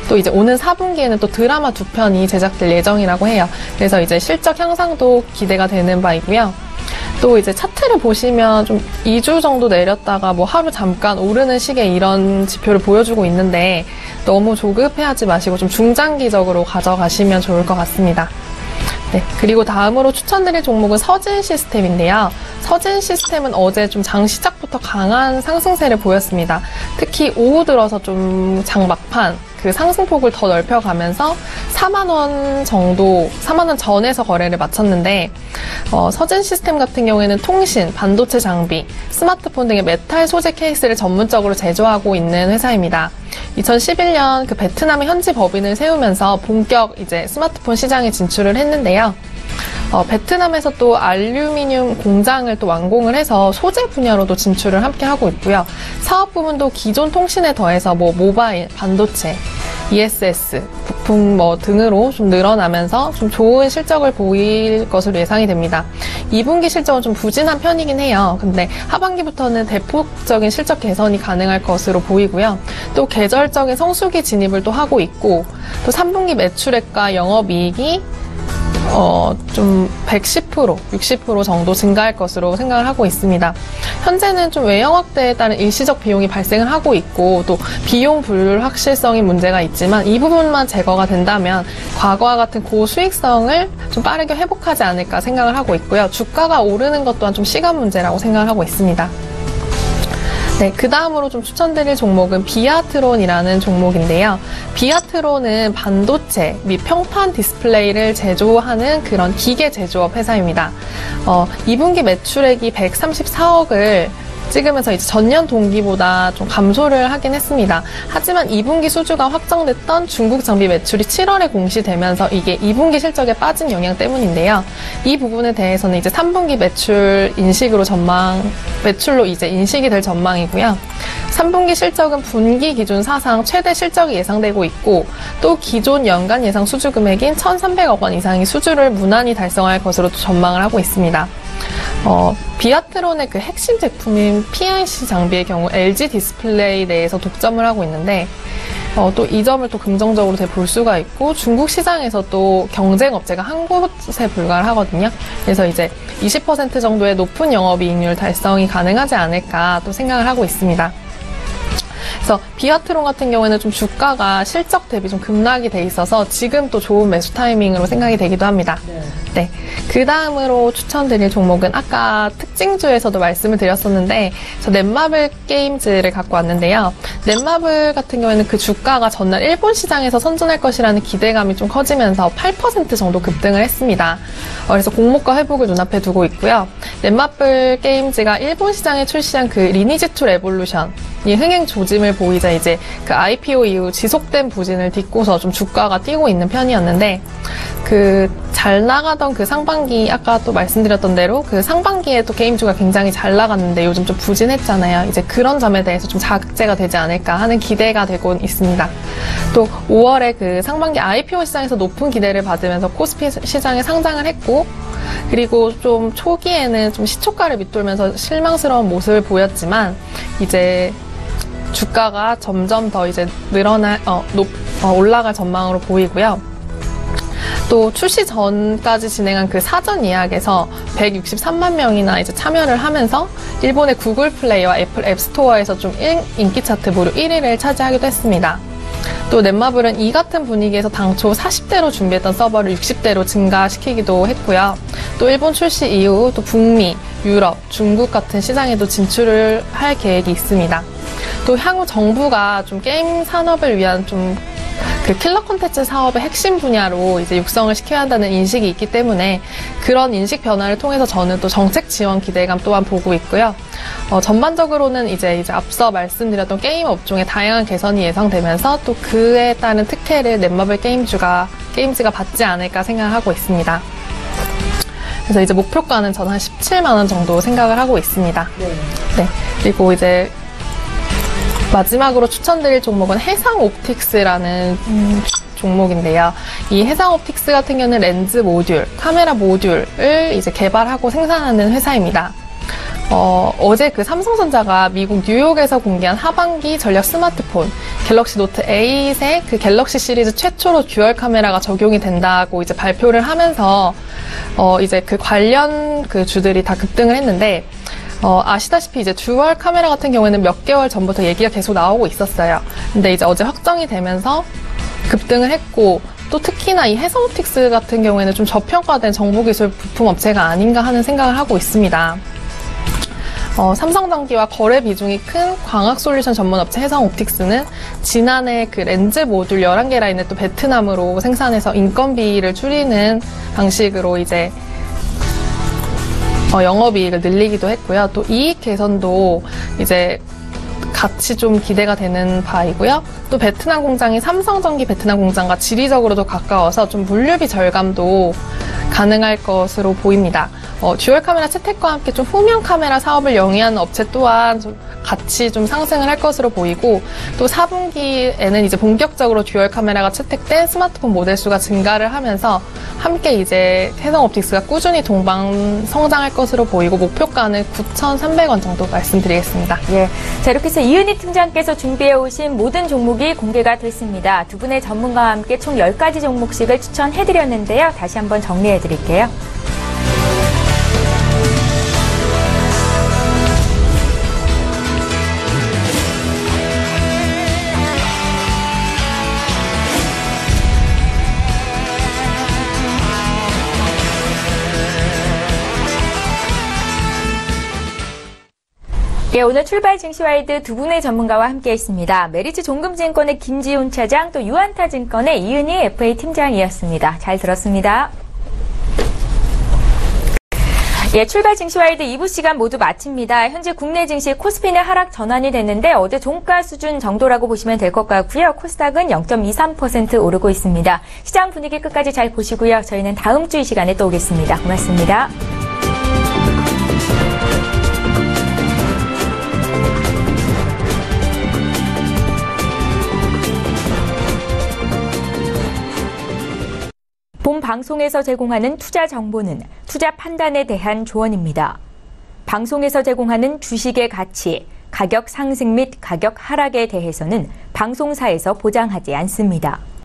또 이제 오는 4분기에는 또 드라마 2편이 제작될 예정이라고 해요. 그래서 이제 실적 향상도 기대가 되는 바이고요. 또 이제 차트를 보시면 좀 2주 정도 내렸다가 뭐 하루 잠깐 오르는 식의 이런 지표를 보여주고 있는데 너무 조급해하지 마시고 좀 중장기적으로 가져가시면 좋을 것 같습니다. 네, 그리고 다음으로 추천드릴 종목은 서진 시스템인데요. 서진 시스템은 어제 좀 장 시작부터 강한 상승세를 보였습니다. 특히 오후 들어서 좀 장 막판 그 상승폭을 더 넓혀가면서 4만 원 정도, 4만 원 전에서 거래를 마쳤는데 서진 시스템 같은 경우에는 통신, 반도체 장비, 스마트폰 등의 메탈 소재 케이스를 전문적으로 제조하고 있는 회사입니다. 2011년 그 베트남의 현지 법인을 세우면서 본격 이제 스마트폰 시장에 진출을 했는데요. 베트남에서 또 알루미늄 공장을 또 완공을 해서 소재 분야로도 진출을 함께 하고 있고요. 사업 부문도 기존 통신에 더해서 뭐 모바일, 반도체, ESS, 부품 뭐 등으로 좀 늘어나면서 좀 좋은 실적을 보일 것으로 예상이 됩니다. 2분기 실적은 좀 부진한 편이긴 해요. 근데 하반기부터는 대폭적인 실적 개선이 가능할 것으로 보이고요. 또 계절적인 성수기 진입을 또 하고 있고 또 3분기 매출액과 영업이익이 좀 110%, 60% 정도 증가할 것으로 생각을 하고 있습니다. 현재는 좀 외형 확대에 따른 일시적 비용이 발생을 하고 있고 또 비용 불확실성이 문제가 있지만 이 부분만 제거가 된다면 과거와 같은 고수익성을 좀 빠르게 회복하지 않을까 생각을 하고 있고요. 주가가 오르는 것 또한 좀 시간 문제라고 생각을 하고 있습니다. 네, 그 다음으로 좀 추천드릴 종목은 비아트론이라는 종목인데요. 비아트론은 반도체 및 평판 디스플레이를 제조하는 그런 기계 제조업 회사입니다. 2분기 매출액이 134억을 찍으면서 이제 전년 동기보다 좀 감소를 하긴 했습니다. 하지만 2분기 수주가 확정됐던 중국 장비 매출이 7월에 공시되면서 이게 2분기 실적에 빠진 영향 때문인데요. 이 부분에 대해서는 이제 3분기 매출로 이제 인식이 될 전망이고요. 3분기 실적은 분기 기준 사상 최대 실적이 예상되고 있고 또 기존 연간 예상 수주 금액인 1,300억 원 이상의 수주를 무난히 달성할 것으로 전망을 하고 있습니다. 비아트론의 그 핵심 제품인 PIC 장비의 경우 LG 디스플레이 내에서 독점을 하고 있는데 또 이 점을 또 긍정적으로 볼 수가 있고 중국 시장에서 또 경쟁 업체가 한 곳에 불과를 하거든요. 그래서 이제 20% 정도의 높은 영업이익률 달성이 가능하지 않을까 또 생각을 하고 있습니다. 그래서 비아트론 같은 경우에는 좀 주가가 실적 대비 좀 급락이 돼 있어서 지금 또 좋은 매수 타이밍으로 생각이 되기도 합니다. 네. 그 다음으로 추천드릴 종목은 아까 특징주에서도 말씀을 드렸었는데 저 넷마블 게임즈를 갖고 왔는데요. 넷마블 같은 경우에는 그 주가가 전날 일본 시장에서 선전할 것이라는 기대감이 좀 커지면서 8% 정도 급등을 했습니다. 그래서 공모가 회복을 눈앞에 두고 있고요. 넷마블 게임즈가 일본 시장에 출시한 그 리니지2 레볼루션 이 흥행 조짐을 보이자 이제 그 IPO 이후 지속된 부진을 딛고서 좀 주가가 뛰고 있는 편이었는데 그 잘 나가던 그 상반기 아까 또 말씀드렸던 대로 그 상반기에 또 게임주가 굉장히 잘 나갔는데 요즘 좀 부진했잖아요. 이제 그런 점에 대해서 좀 자극제가 되지 않을까 하는 기대가 되고 있습니다. 또 5월에 그 상반기 IPO 시장에서 높은 기대를 받으면서 코스피 시장에 상장을 했고 그리고 좀 초기에는 좀 시초가를 밑돌면서 실망스러운 모습을 보였지만 이제 주가가 점점 더 이제 올라갈 전망으로 보이고요. 또 출시 전까지 진행한 그 사전 예약에서 163만 명이나 이제 참여를 하면서 일본의 구글 플레이와 애플 앱스토어에서 좀 인기 차트 무려 1위를 차지하기도 했습니다. 또 넷마블은 이 같은 분위기에서 당초 40대로 준비했던 서버를 60대로 증가시키기도 했고요. 또 일본 출시 이후 또 북미, 유럽, 중국 같은 시장에도 진출을 할 계획이 있습니다. 또 향후 정부가 좀 게임 산업을 위한 좀 그 킬러 콘텐츠 사업의 핵심 분야로 이제 육성을 시켜야 한다는 인식이 있기 때문에 그런 인식 변화를 통해서 저는 또 정책 지원 기대감 또한 보고 있고요. 전반적으로는 이제 앞서 말씀드렸던 게임 업종의 다양한 개선이 예상되면서 또 그에 따른 특혜를 넷마블 게임즈가 받지 않을까 생각하고 있습니다. 그래서 이제 목표가는 저는 한 17만 원 정도 생각을 하고 있습니다. 네. 그리고 이제 마지막으로 추천드릴 종목은 해상옵틱스라는 종목인데요. 이 해상옵틱스 같은 경우는 렌즈 모듈, 카메라 모듈을 이제 개발하고 생산하는 회사입니다. 어제 그 삼성전자가 미국 뉴욕에서 공개한 하반기 전략 스마트폰 갤럭시 노트 8의 그 갤럭시 시리즈 최초로 듀얼 카메라가 적용이 된다고 이제 발표를 하면서 이제 그 관련 그 주들이 다 급등을 했는데 아시다시피 이제 듀얼 카메라 같은 경우에는 몇 개월 전부터 얘기가 계속 나오고 있었어요. 근데 이제 어제 확정이 되면서 급등을 했고 또 특히나 이 해상옵틱스 같은 경우에는 좀 저평가된 정보기술 부품 업체가 아닌가 하는 생각을 하고 있습니다. 삼성전기와 거래 비중이 큰 광학솔루션 전문 업체 해상옵틱스는 지난해 그 렌즈 모듈 11개 라인을 또 베트남으로 생산해서 인건비를 줄이는 방식으로 이제 영업이익을 늘리기도 했고요. 또 이익 개선도 이제 같이 좀 기대가 되는 바이고요. 또 베트남 공장이 삼성전기 베트남 공장과 지리적으로도 가까워서 좀 물류비 절감도 가능할 것으로 보입니다. 듀얼 카메라 채택과 함께 좀 후면 카메라 사업을 영위하는 업체 또한 좀 같이 좀 상승을 할 것으로 보이고 또 4분기에는 이제 본격적으로 듀얼 카메라가 채택된 스마트폰 모델 수가 증가를 하면서 함께 이제 해상옵틱스가 꾸준히 동반 성장할 것으로 보이고 목표가는 9,300원 정도 말씀드리겠습니다. 예. 자, 이렇게 해서 이은희 팀장께서 준비해 오신 모든 종목이 공개가 됐습니다. 두 분의 전문가와 함께 총 10가지 종목씩을 추천해드렸는데요. 다시 한번 정리해드릴게요. 예, 오늘 출발 증시와이드 두 분의 전문가와 함께했습니다. 메리츠 종금증권의 김지훈 차장, 또 유한타증권의 이은희 FA 팀장이었습니다. 잘 들었습니다. 예, 출발 증시와이드 2부 시간 모두 마칩니다. 현재 국내 증시 코스피는 하락 전환이 됐는데 어제 종가 수준 정도라고 보시면 될 것 같고요. 코스닥은 0.23% 오르고 있습니다. 시장 분위기 끝까지 잘 보시고요. 저희는 다음 주 이 시간에 또 오겠습니다. 고맙습니다. 본 방송에서 제공하는 투자 정보는 투자 판단에 대한 조언입니다. 방송에서 제공하는 주식의 가치, 가격 상승 및 가격 하락에 대해서는 방송사에서 보장하지 않습니다.